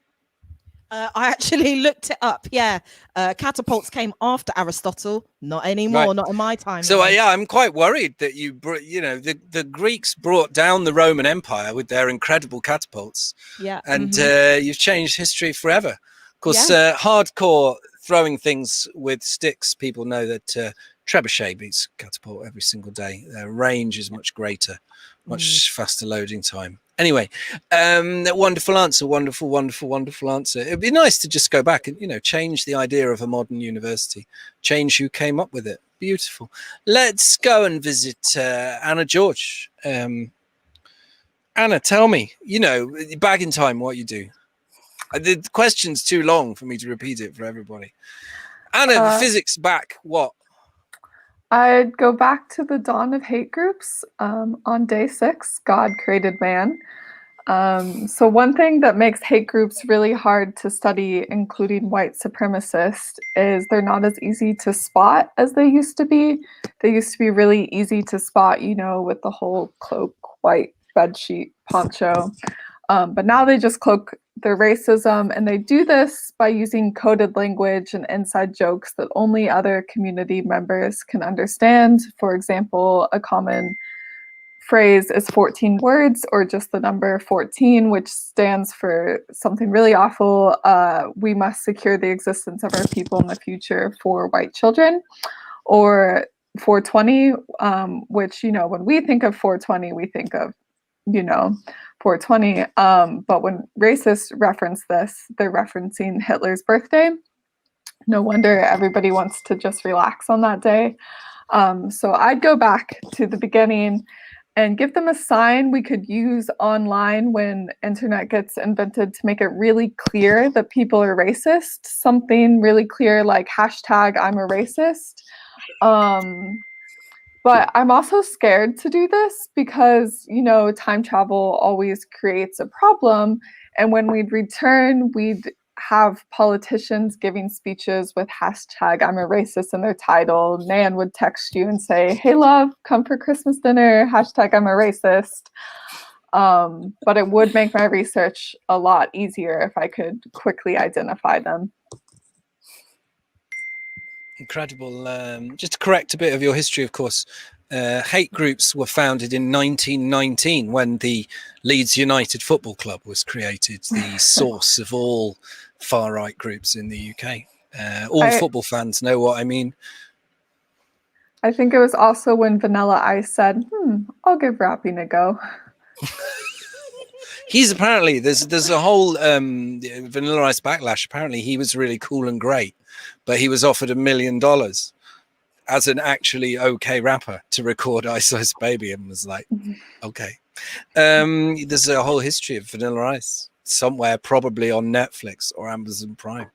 I actually looked it up. Yeah. Catapults came after Aristotle. Not anymore. Right. Not in my time. So yeah, I'm quite worried that the Greeks brought down the Roman Empire with their incredible catapults. Yeah. And you've changed history forever. Of course, Yeah. hardcore throwing things with sticks, people know that trebuchet beats catapult every single day. Their range is much greater, much faster loading time. Anyway, wonderful answer, wonderful answer. It'd be nice to just go back and, change the idea of a modern university, change who came up with it. Beautiful. Let's go and visit Anna George. Anna, tell me, back in time, what you do. The question's too long for me to repeat it for everybody. Anna, physics back, what? I'd go back to the dawn of hate groups. On day 6, God created man. So one thing that makes hate groups really hard to study, including white supremacists, is they're not as easy to spot as they used to be. They used to be really easy to spot, with the whole cloak, white bedsheet, poncho. But now they just cloak their racism, and they do this by using coded language and inside jokes that only other community members can understand. For example, a common phrase is 14 words, or just the number 14, which stands for something really awful. We must secure the existence of our people in the future for white children. Or 420, which, when we think of 420, we think of, 420. But when racists reference this, they're referencing Hitler's birthday. No wonder everybody wants to just relax on that day. So I'd go back to the beginning and give them a sign we could use online when internet gets invented to make it really clear that people are racist. Something really clear like hashtag I'm a racist. But I'm also scared to do this because, you know, time travel always creates a problem. And when we'd return, we'd have politicians giving speeches with hashtag I'm a racist in their title. Nan would text you and say, hey, love, come for Christmas dinner, hashtag I'm a racist. But it would make my research a lot easier if I could quickly identify them. Incredible. Just to correct a bit of your history, of course, hate groups were founded in 1919 when the Leeds United Football Club was created, the source of all far-right groups in the UK. All football fans know what I mean. I think it was also when Vanilla Ice said, I'll give rapping a go. He's apparently, there's a whole Vanilla Ice backlash. Apparently he was really cool and great, but he was offered $1 million as an actually okay rapper to record Ice Ice Baby and was like, okay. There's a whole history of Vanilla Ice somewhere, probably on Netflix or Amazon Prime.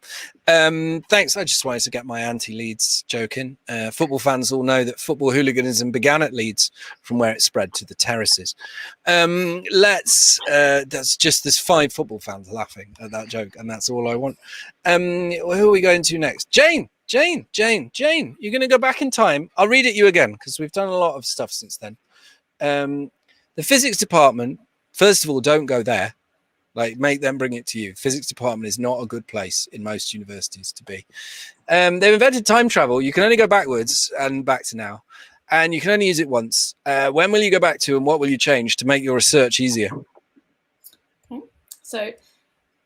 Thanks. I just wanted to get my anti-Leeds joke in. Football fans all know that football hooliganism began at Leeds, from where it spread to the terraces. That's just, there's 5 football fans laughing at that joke, and that's all I want. Who are we going to next? Jane, you're going to go back in time. I'll read it you again because we've done a lot of stuff since then. The physics department, first of all, don't go there. Like, make them bring it to you. Physics department is not a good place in most universities to be. They've invented time travel. You can only go backwards and back to now, and you can only use it once. When will you go back to, and what will you change to make your research easier? Okay. So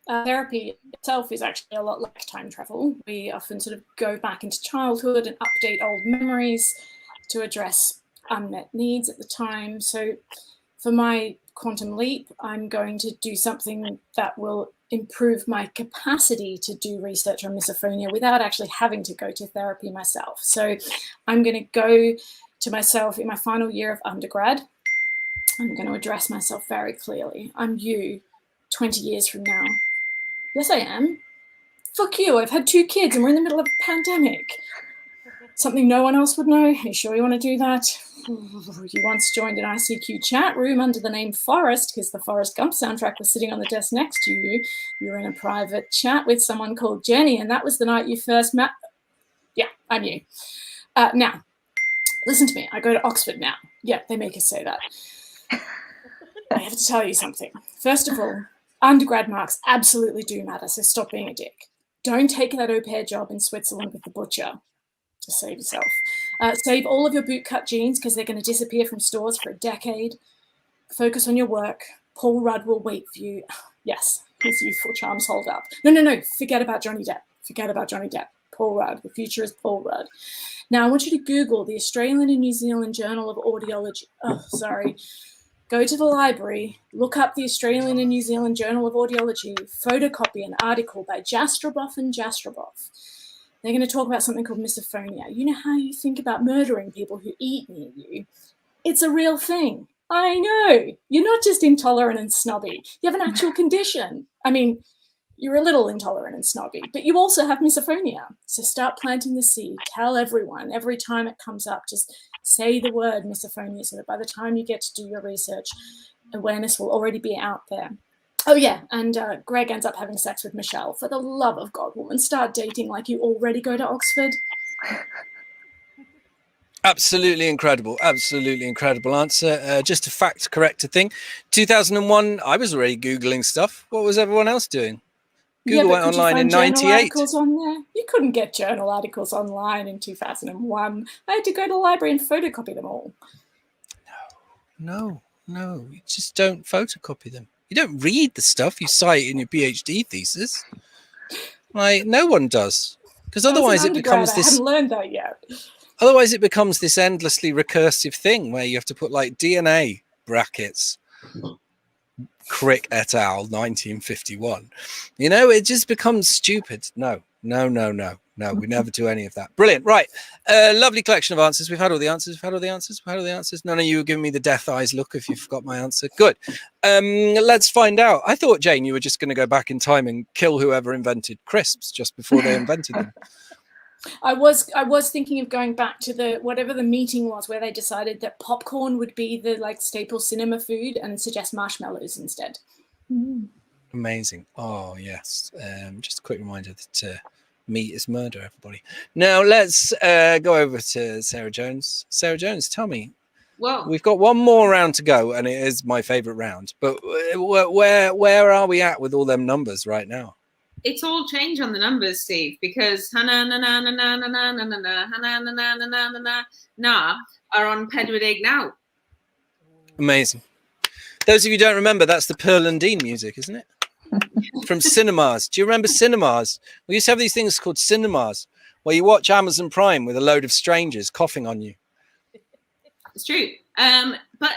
therapy itself is actually a lot like time travel. We often sort of go back into childhood and update old memories to address unmet needs at the time. So for my quantum leap, I'm going to do something that will improve my capacity to do research on misophonia without actually having to go to therapy myself. So I'm going to go to myself in my final year of undergrad. I'm going to address myself very clearly. I'm you 20 years from now. Yes, I am. Fuck you, I've had 2 kids and we're in the middle of a pandemic. Something no one else would know. Are you sure you want to do that? You once joined an ICQ chat room under the name Forrest because the Forrest Gump soundtrack was sitting on the desk next to you. You were in a private chat with someone called Jenny, and that was the night you first met. Yeah, I'm you. Now, listen to me. I go to Oxford now. Yeah, they make us say that. I have to tell you something. First of all, undergrad marks absolutely do matter, so stop being a dick. Don't take that au pair job in Switzerland with the butcher. To save yourself. Save all of your bootcut jeans because they're going to disappear from stores for a decade. Focus on your work. Paul Rudd will wait for you. Yes, his youthful charms hold up. No. Forget about Johnny Depp. Paul Rudd. The future is Paul Rudd. Now, I want you to Google the Australian and New Zealand Journal of Audiology. Go to the library, look up the Australian and New Zealand Journal of Audiology, photocopy an article by Jastroboff and Jastroboff. They're going to talk about something called misophonia. You know how you think about murdering people who eat near you? It's a real thing. I know. You're not just intolerant and snobby. You have an actual condition. I mean, you're a little intolerant and snobby, but you also have misophonia. So start planting the seed. Tell everyone every time it comes up, just say the word misophonia so that by the time you get to do your research, awareness will already be out there. Oh, yeah, and Greg ends up having sex with Michelle. For the love of God, woman, start dating like you already go to Oxford. Absolutely incredible answer. Just a fact-corrected thing. 2001, I was already Googling stuff. What was everyone else doing? Google went online in 98. Articles on there? You couldn't get journal articles online in 2001. I had to go to the library and photocopy them all. No. You just don't photocopy them. You don't read the stuff you cite in your PhD thesis. Like, no one does. Because otherwise it becomes this... I haven't learned that yet. Otherwise it becomes this endlessly recursive thing where you have to put like DNA brackets, Crick et al. 1951. You know, it just becomes stupid. No. No, we never do any of that. Brilliant. Right. Lovely collection of answers. We've had all the answers. None of you are giving me the death eyes look if you've got my answer. Good. Let's find out. I thought, Jane, you were just going to go back in time and kill whoever invented crisps just before they invented them. I was thinking of going back to the whatever the meeting was where they decided that popcorn would be the like staple cinema food and suggest marshmallows instead. Amazing. Oh, yes. Just a quick reminder that meat is murder, everybody. Now let's go over to Sarah Jones. Sarah Jones, tell me. Well, We've got one more round to go, and it is my favourite round. But where are we at with all them numbers right now? it's all changed on the numbers, Steve, because na na na na na na na na na na na na na na na na are on Pedward now. Amazing. Those of you who don't remember, that's the Pearl and Dean music, isn't it? From cinemas. Do you remember cinemas? We used to have these things called cinemas where you watch Amazon Prime with a load of strangers coughing on you. It's true. But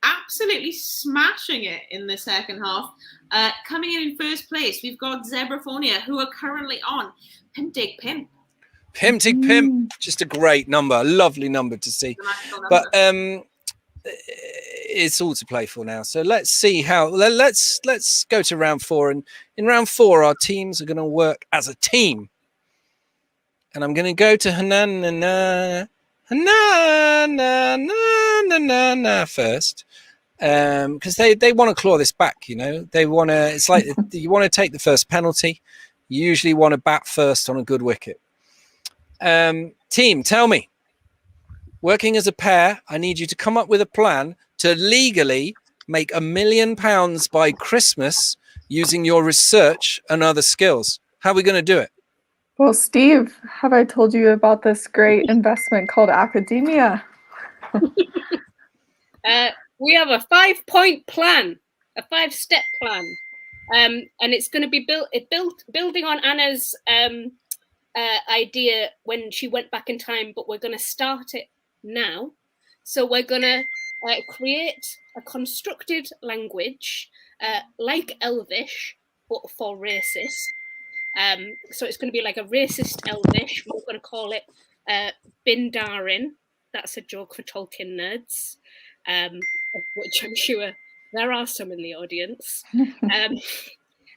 absolutely smashing it in the second half. Coming in first place, we've got Zebraphonia, who are currently on Pimp Dig Pimp. Pimp Dig Pimp. Just a great number. A lovely number to see. But it's all to play for now. So let's see how. Let's go to round 4. And in round 4, our teams are going to work as a team. And I'm going to go to Hanana first, because they want to claw this back. You know, they want to. It's like you want to take the first penalty. You usually want to bat first on a good wicket. Team, tell me. Working as a pair, I need you to come up with a plan to legally make £1 million by Christmas using your research and other skills. How are we going to do it? Well, Steve, have I told you about this great investment called academia? We have a 5-point plan, a 5-step plan, and it's going to be building on Anna's idea when she went back in time, but we're going to start it now. So we're going to create a constructed language like Elvish, but for racist. So it's going to be like a racist Elvish. We're going to call it Bindarin. That's a joke for Tolkien nerds, which I'm sure there are some in the audience.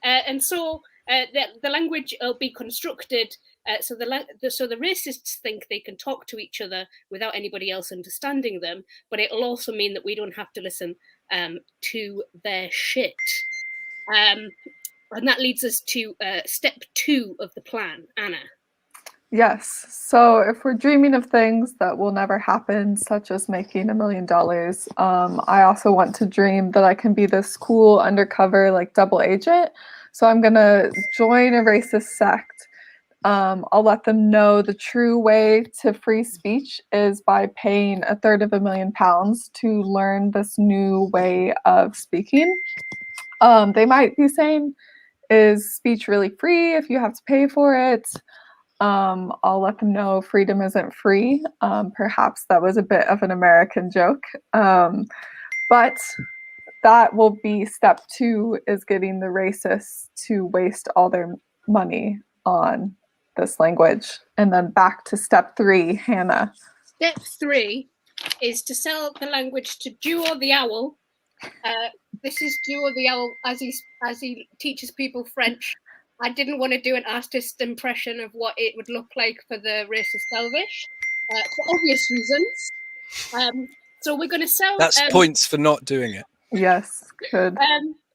And so the language will be constructed so the racists think they can talk to each other without anybody else understanding them, but it'll also mean that we don't have to listen to their shit. And that leads us to step 2 of the plan. Anna. Yes. So if we're dreaming of things that will never happen, such as making $1 million, I also want to dream that I can be this cool undercover like double agent. So I'm going to join a racist sect. I'll let them know the true way to free speech is by paying £250,000 to learn this new way of speaking. They might be saying, is speech really free if you have to pay for it? I'll let them know freedom isn't free. Perhaps that was a bit of an American joke. But that will be step 2, is getting the racists to waste all their money on this language. And then back to step 3, Hannah. Step 3 is to sell the language to Duo the Owl. This is Duo the Owl as he teaches people French. I didn't want to do an artist impression of what it would look like for the racist Elvish, for obvious reasons. So we're going to sell. That's points for not doing it. Yes, good.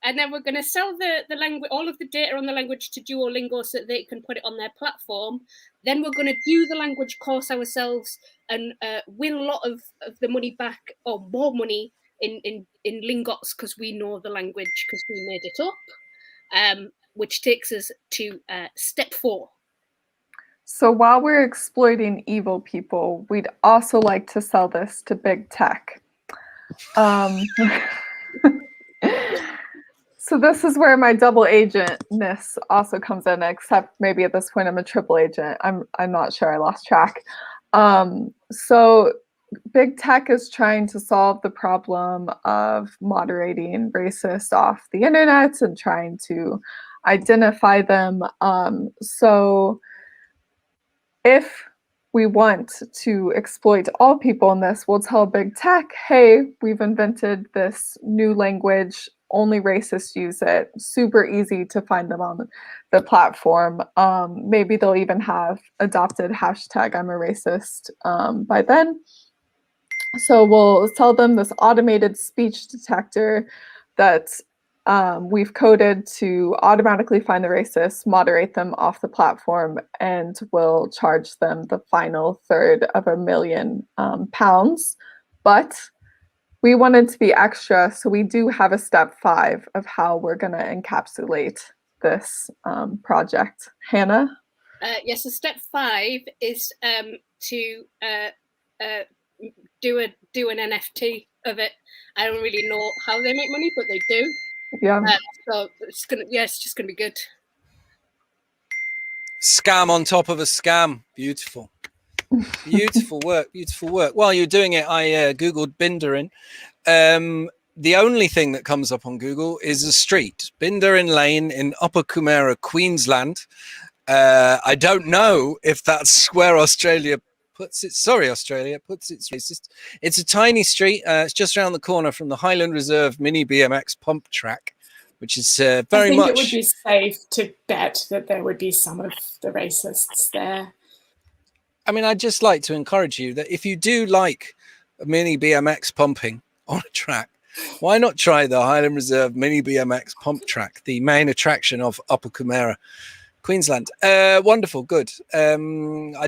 And then we're going to sell the language, all of the data on the language to Duolingo so that they can put it on their platform. Then we're going to do the language course ourselves and win a lot of the money back, or more money in lingots, because we know the language because we made it up. Which takes us to step 4. So while we're exploiting evil people, we'd also like to sell this to big tech. So this is where my double agentness also comes in, except maybe at this point I'm a triple agent. I'm not sure, I lost track. So big tech is trying to solve the problem of moderating racists off the internet and trying to identify them. So if we want to exploit all people in this, we'll tell big tech, hey, we've invented this new language, only racists use it, super easy to find them on the platform. Maybe they'll even have adopted hashtag I'm a racist by then. So we'll tell them this automated speech detector that we've coded to automatically find the racists, moderate them off the platform, and we'll charge them the final third of £1,000,000. But we wanted to be extra, so we do have a step 5 of how we're going to encapsulate this project. Hannah? Yes, so step 5 is to do an NFT of it. I don't really know how they make money, but they do. Yeah. So it's just gonna be good. Scam on top of a scam. Beautiful. Beautiful work. Beautiful work. While you're doing it, I Googled Bindarin. The only thing that comes up on Google is a street, Bindarin Lane in Upper Coomera, Queensland. I don't know if that's where Australia puts its racist. It's a tiny street. It's just around the corner from the Highland Reserve mini BMX pump track, which is very much. I think it would be safe to bet that there would be some of the racists there. I mean, I'd just like to encourage you that if you do like mini BMX pumping on a track, why not try the Highland Reserve mini BMX pump track, the main attraction of Upper Coomera, Queensland. Wonderful, good. I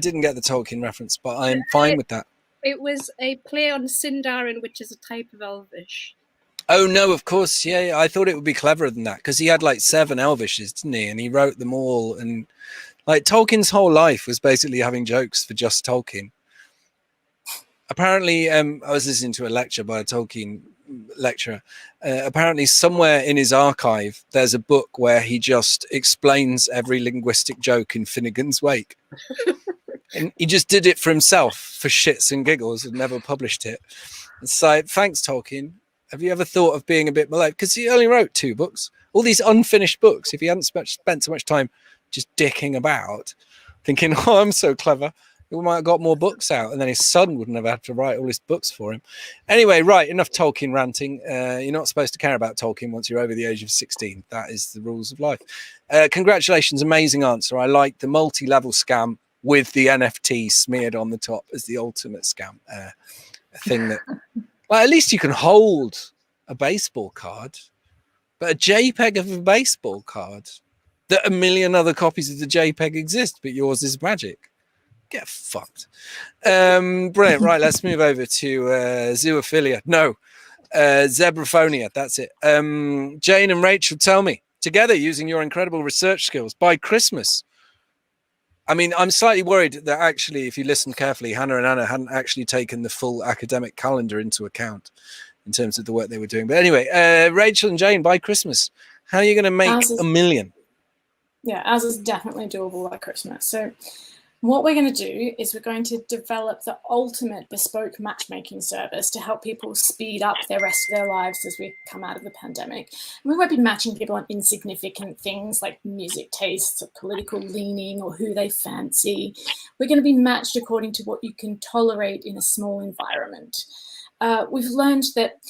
didn't get the Tolkien reference, but I'm fine with that. It was a play on Sindarin, which is a type of Elvish. Oh, no, of course. Yeah, I thought it would be cleverer than that because he had like 7 Elvishes, didn't he? And he wrote them all. And like Tolkien's whole life was basically having jokes for just Tolkien. Apparently, I was listening to a lecture by a Tolkien lecturer. Apparently, somewhere in his archive, there's a book where he just explains every linguistic joke in Finnegan's Wake. And he just did it for himself for shits and giggles and never published it. It's like, thanks, Tolkien. Have you ever thought of being a bit more because he only wrote 2 books, all these unfinished books. If he hadn't spent so much time just dicking about, thinking, oh, I'm so clever, he might have got more books out, and then his son wouldn't have had to write all his books for him. Anyway, right, enough Tolkien ranting. You're not supposed to care about Tolkien once you're over the age of 16. That is the rules of life. Congratulations, amazing answer. I like the multi-level scam with the NFT smeared on the top as the ultimate scam. A thing that, well, at least you can hold a baseball card, but a JPEG of a baseball card that 1 million other copies of the JPEG exist, but yours is magic. Get fucked. Brilliant. Right, let's move over to zoophilia. No, zebraphonia. That's it. Jane and Rachel, tell me, together using your incredible research skills, by Christmas. I mean, I'm slightly worried that actually, if you listen carefully, Hannah and Anna hadn't actually taken the full academic calendar into account in terms of the work they were doing. But anyway, Rachel and Jane, by Christmas, how are you going to make 1 million? Yeah, ours is definitely doable by Christmas. So what we're going to do is we're going to develop the ultimate bespoke matchmaking service to help people speed up the rest of their lives as we come out of the pandemic. And we won't be matching people on insignificant things like music tastes or political leaning or who they fancy. We're going to be matched according to what you can tolerate in a small environment. We've learned that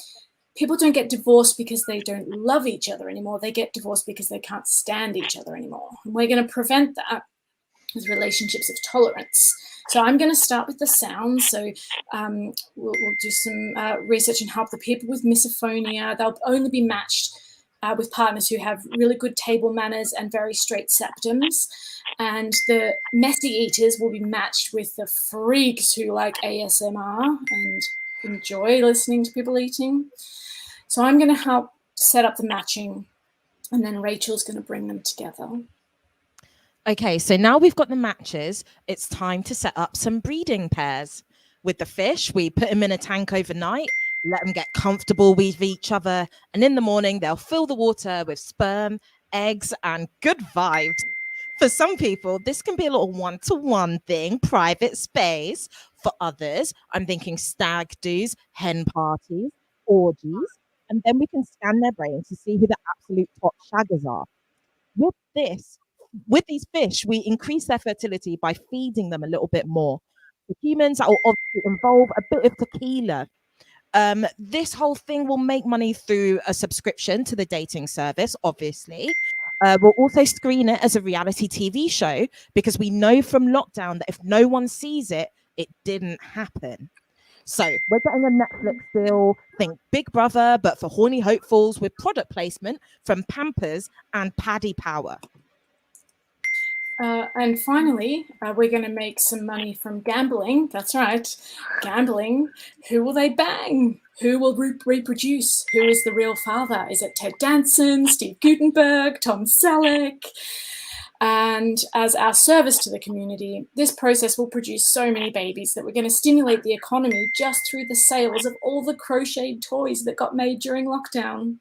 people don't get divorced because they don't love each other anymore. They get divorced because they can't stand each other anymore. And we're going to prevent that with relationships of tolerance. So I'm going to start with the sounds. So we'll do some research and help the people with misophonia. They'll only be matched with partners who have really good table manners and very straight septums. And the messy eaters will be matched with the freaks who like ASMR and enjoy listening to people eating. So I'm going to help set up the matching, and then Rachel's going to bring them together. Okay, so now we've got the matches, it's time to set up some breeding pairs. With the fish, we put them in a tank overnight, let them get comfortable with each other, and in the morning, they'll fill the water with sperm, eggs, and good vibes. For some people, this can be a little one-to-one thing, private space. For others, I'm thinking stag do's, hen parties, orgies, and then we can scan their brains to see who the absolute top shaggers are. With this with these fish, we increase their fertility by feeding them a little bit more. For humans, that will obviously involve a bit of tequila. This whole thing will make money through a subscription to the dating service, obviously. We'll also screen it as a reality TV show because we know from lockdown that if no one sees it, it didn't happen. So we're getting a Netflix deal, think Big Brother, but for horny hopefuls with product placement from Pampers and Paddy Power. And finally, we're going to make some money from gambling. That's right, gambling. Who will they bang? Who will reproduce? Who is the real father? Is it Ted Danson, Steve Guttenberg, Tom Selleck? And as our service to the community, this process will produce so many babies that we're going to stimulate the economy just through the sales of all the crocheted toys that got made during lockdown.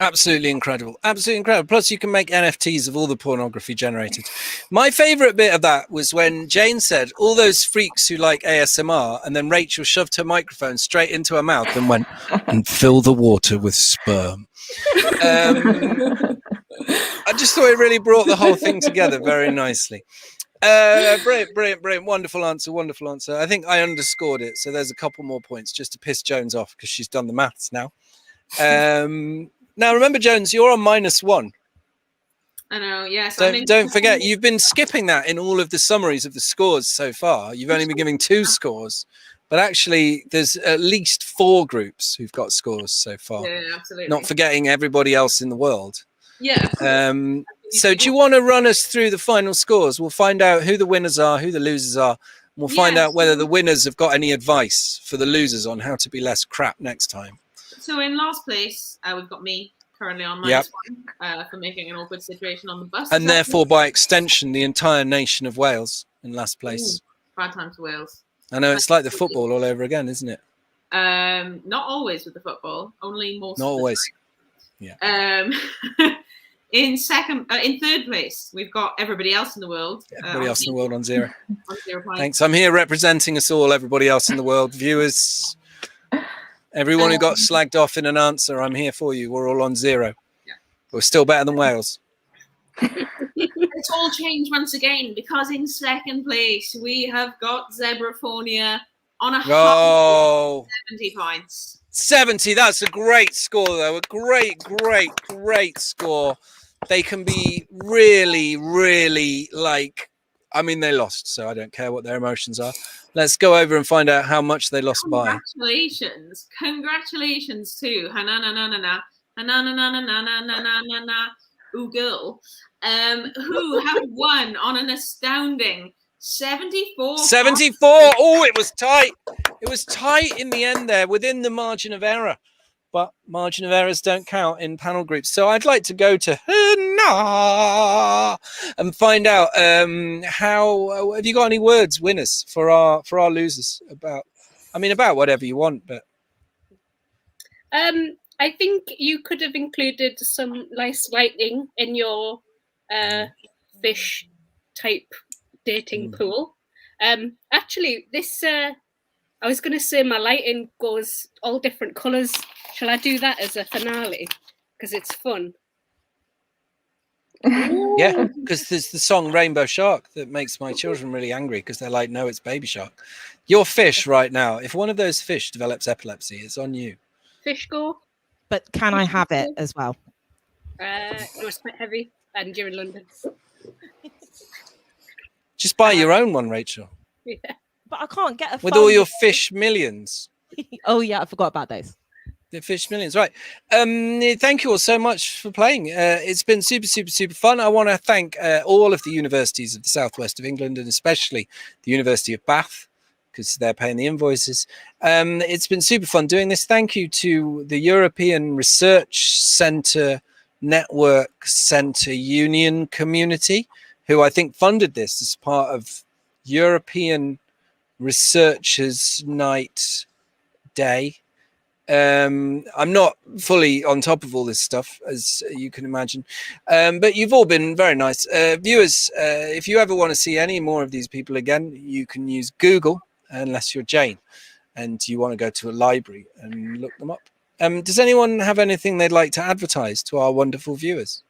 Absolutely incredible. Absolutely incredible. Plus, you can make NFTs of all the pornography generated. My favorite bit of that was when Jane said, all those freaks who like ASMR, and then Rachel shoved her microphone straight into her mouth and went, and fill the water with sperm. I just thought it really brought the whole thing together very nicely. Brilliant. Wonderful answer. I think I underscored it. So there's a couple more points just to piss Jones off because she's done the maths now. Now, remember, Jones, you're on -1. I know, yes. Don't forget, you've been skipping that in all of the summaries of the scores so far. You've only been giving 2 scores. But actually, there's at least 4 groups who've got scores so far. Yeah, absolutely. Not forgetting everybody else in the world. Yeah. So do you want to run us through the final scores? We'll find out who the winners are, who the losers are. And we'll find out whether the winners have got any advice for the losers on how to be less crap next time. So in last place, we've got me currently on -1 for making an awkward situation on the bus. And therefore, by extension, the entire nation of Wales in last place. Bad time for Wales. I know, it's like the football all over again, isn't it? Not always with the football, only most. Not always. Yeah. In third place, we've got everybody else in the world. Everybody else in the world on 0. On 0 points. Thanks. I'm here representing us all, everybody else in the world, viewers. Everyone who got slagged off in an answer, I'm here for you. We're all on 0. Yeah. We're still better than Wales. It's all changed once again because in second place we have got Zebraphonia on 70 points. 70, that's a great score though. A great score. They can be really like, I mean, they lost, so I don't care what their emotions are. Let's go over and find out how much they lost by. Congratulations to ooh girl, who have won on an astounding 74. 74. Oh, it was tight. It was tight in the end there, within the margin of error. But margin of errors don't count in panel groups. So I'd like to go to Hannah and find out how have you got any words, winners, for our losers about whatever you want, but I think you could have included some nice lighting in your fish type dating pool. Actually, this I was going to say my lighting goes all different colours. Shall I do that as a finale? Because it's fun. Yeah, because there's the song Rainbow Shark that makes my children really angry because they're like, no, it's Baby Shark. Your fish right now, if one of those fish develops epilepsy, it's on you. Fish go. But can I have it as well? No, it's quite heavy and you're in London. Just buy your own one, Rachel. Yeah. But I can't get a with phone. all your fish millions. Oh yeah, I forgot about those. The fish millions, right? Thank you all so much for playing. It's been super fun. I want to thank all of the universities of the southwest of England and especially the University of Bath because they're paying the invoices. It's been super fun doing this. Thank you to the European Research Centre Network Centre Union community, who I think funded this as part of European Researchers' Night Day. I'm not fully on top of all this stuff, as you can imagine, but you've all been very nice. Viewers, if you ever want to see any more of these people again, you can use Google, unless you're Jane and you want to go to a library and look them up. Does anyone have anything they'd like to advertise to our wonderful viewers?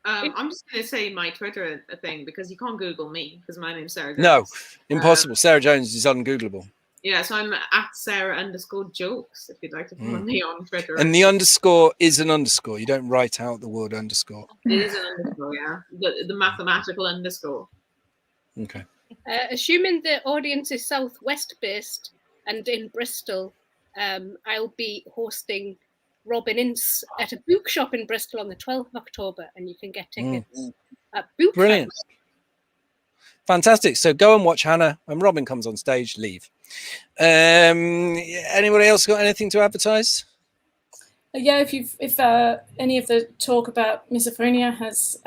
I'm just going to say my Twitter thing because you can't Google me because my name's Sarah Jones. No, impossible. Sarah Jones is ungoogleable. Yeah, so I'm at Sarah_jokes if you'd like to follow me on Twitter. And the underscore is an underscore. You don't write out the word underscore. It is an underscore, yeah. The mathematical underscore. Okay. Assuming the audience is Southwest based and in Bristol, I'll be hosting Robin Ince at a bookshop in Bristol on the 12th of October, and you can get tickets at Book Brilliant. Friends. Fantastic. So go and watch Hannah. When Robin comes on stage, leave. Anybody else got anything to advertise? Yeah, if any of the talk about misophonia has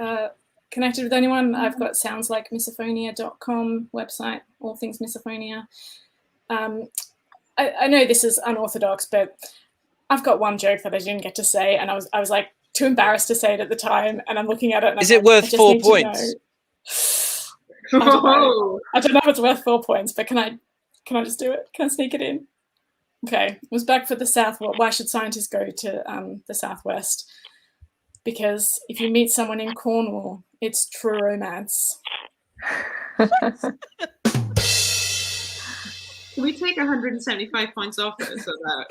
connected with anyone, I've got soundslikemissophonia.com website, all things misophonia. I know this is unorthodox, but I've got one joke that I didn't get to say, and I was like too embarrassed to say it at the time, and I'm looking at it. And is it worth 4 points? I don't know if it's worth 4 points, but can I just do it? Can I sneak it in? Okay, it was back for the South. Why should scientists go to the Southwest? Because if you meet someone in Cornwall, it's true romance. Can we take 175 points off it so that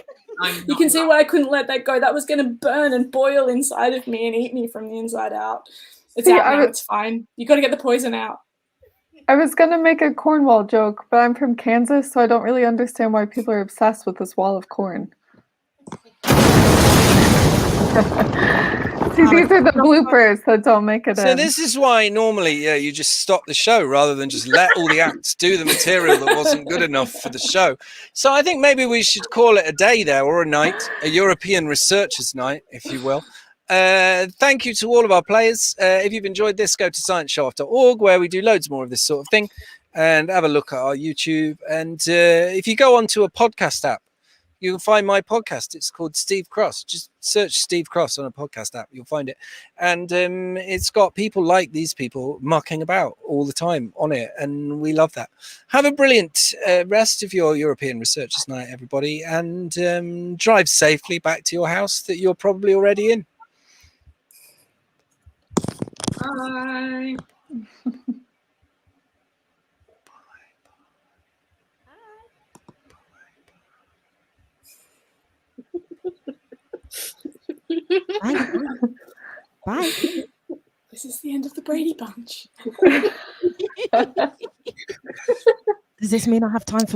you can see why I couldn't let that go. That was going to burn and boil inside of me and eat me from the inside out. It's out now. It's fine. You got to get the poison out. I was going to make a Cornwall joke, but I'm from Kansas, so I don't really understand why people are obsessed with this wall of corn. See, these are the bloopers that don't make it in. So this is why normally you just stop the show rather than just let all the acts do the material that wasn't good enough for the show. So I think maybe we should call it a day there, or a night, a European Researchers Night, if you will. Thank you to all of our players. If you've enjoyed this, go to scienceshowoff.org, where we do loads more of this sort of thing, and have a look at our YouTube. And if you go onto a podcast app, you can find my podcast. It's called Steve Cross. Just search Steve Cross on a podcast app. You'll find it. And it's got people like these people mucking about all the time on it. And we love that. Have a brilliant rest of your European Researchers Night, everybody. And drive safely back to your house that you're probably already in. Bye. Bye. This is the end of the Brady Bunch. Does this mean I have time for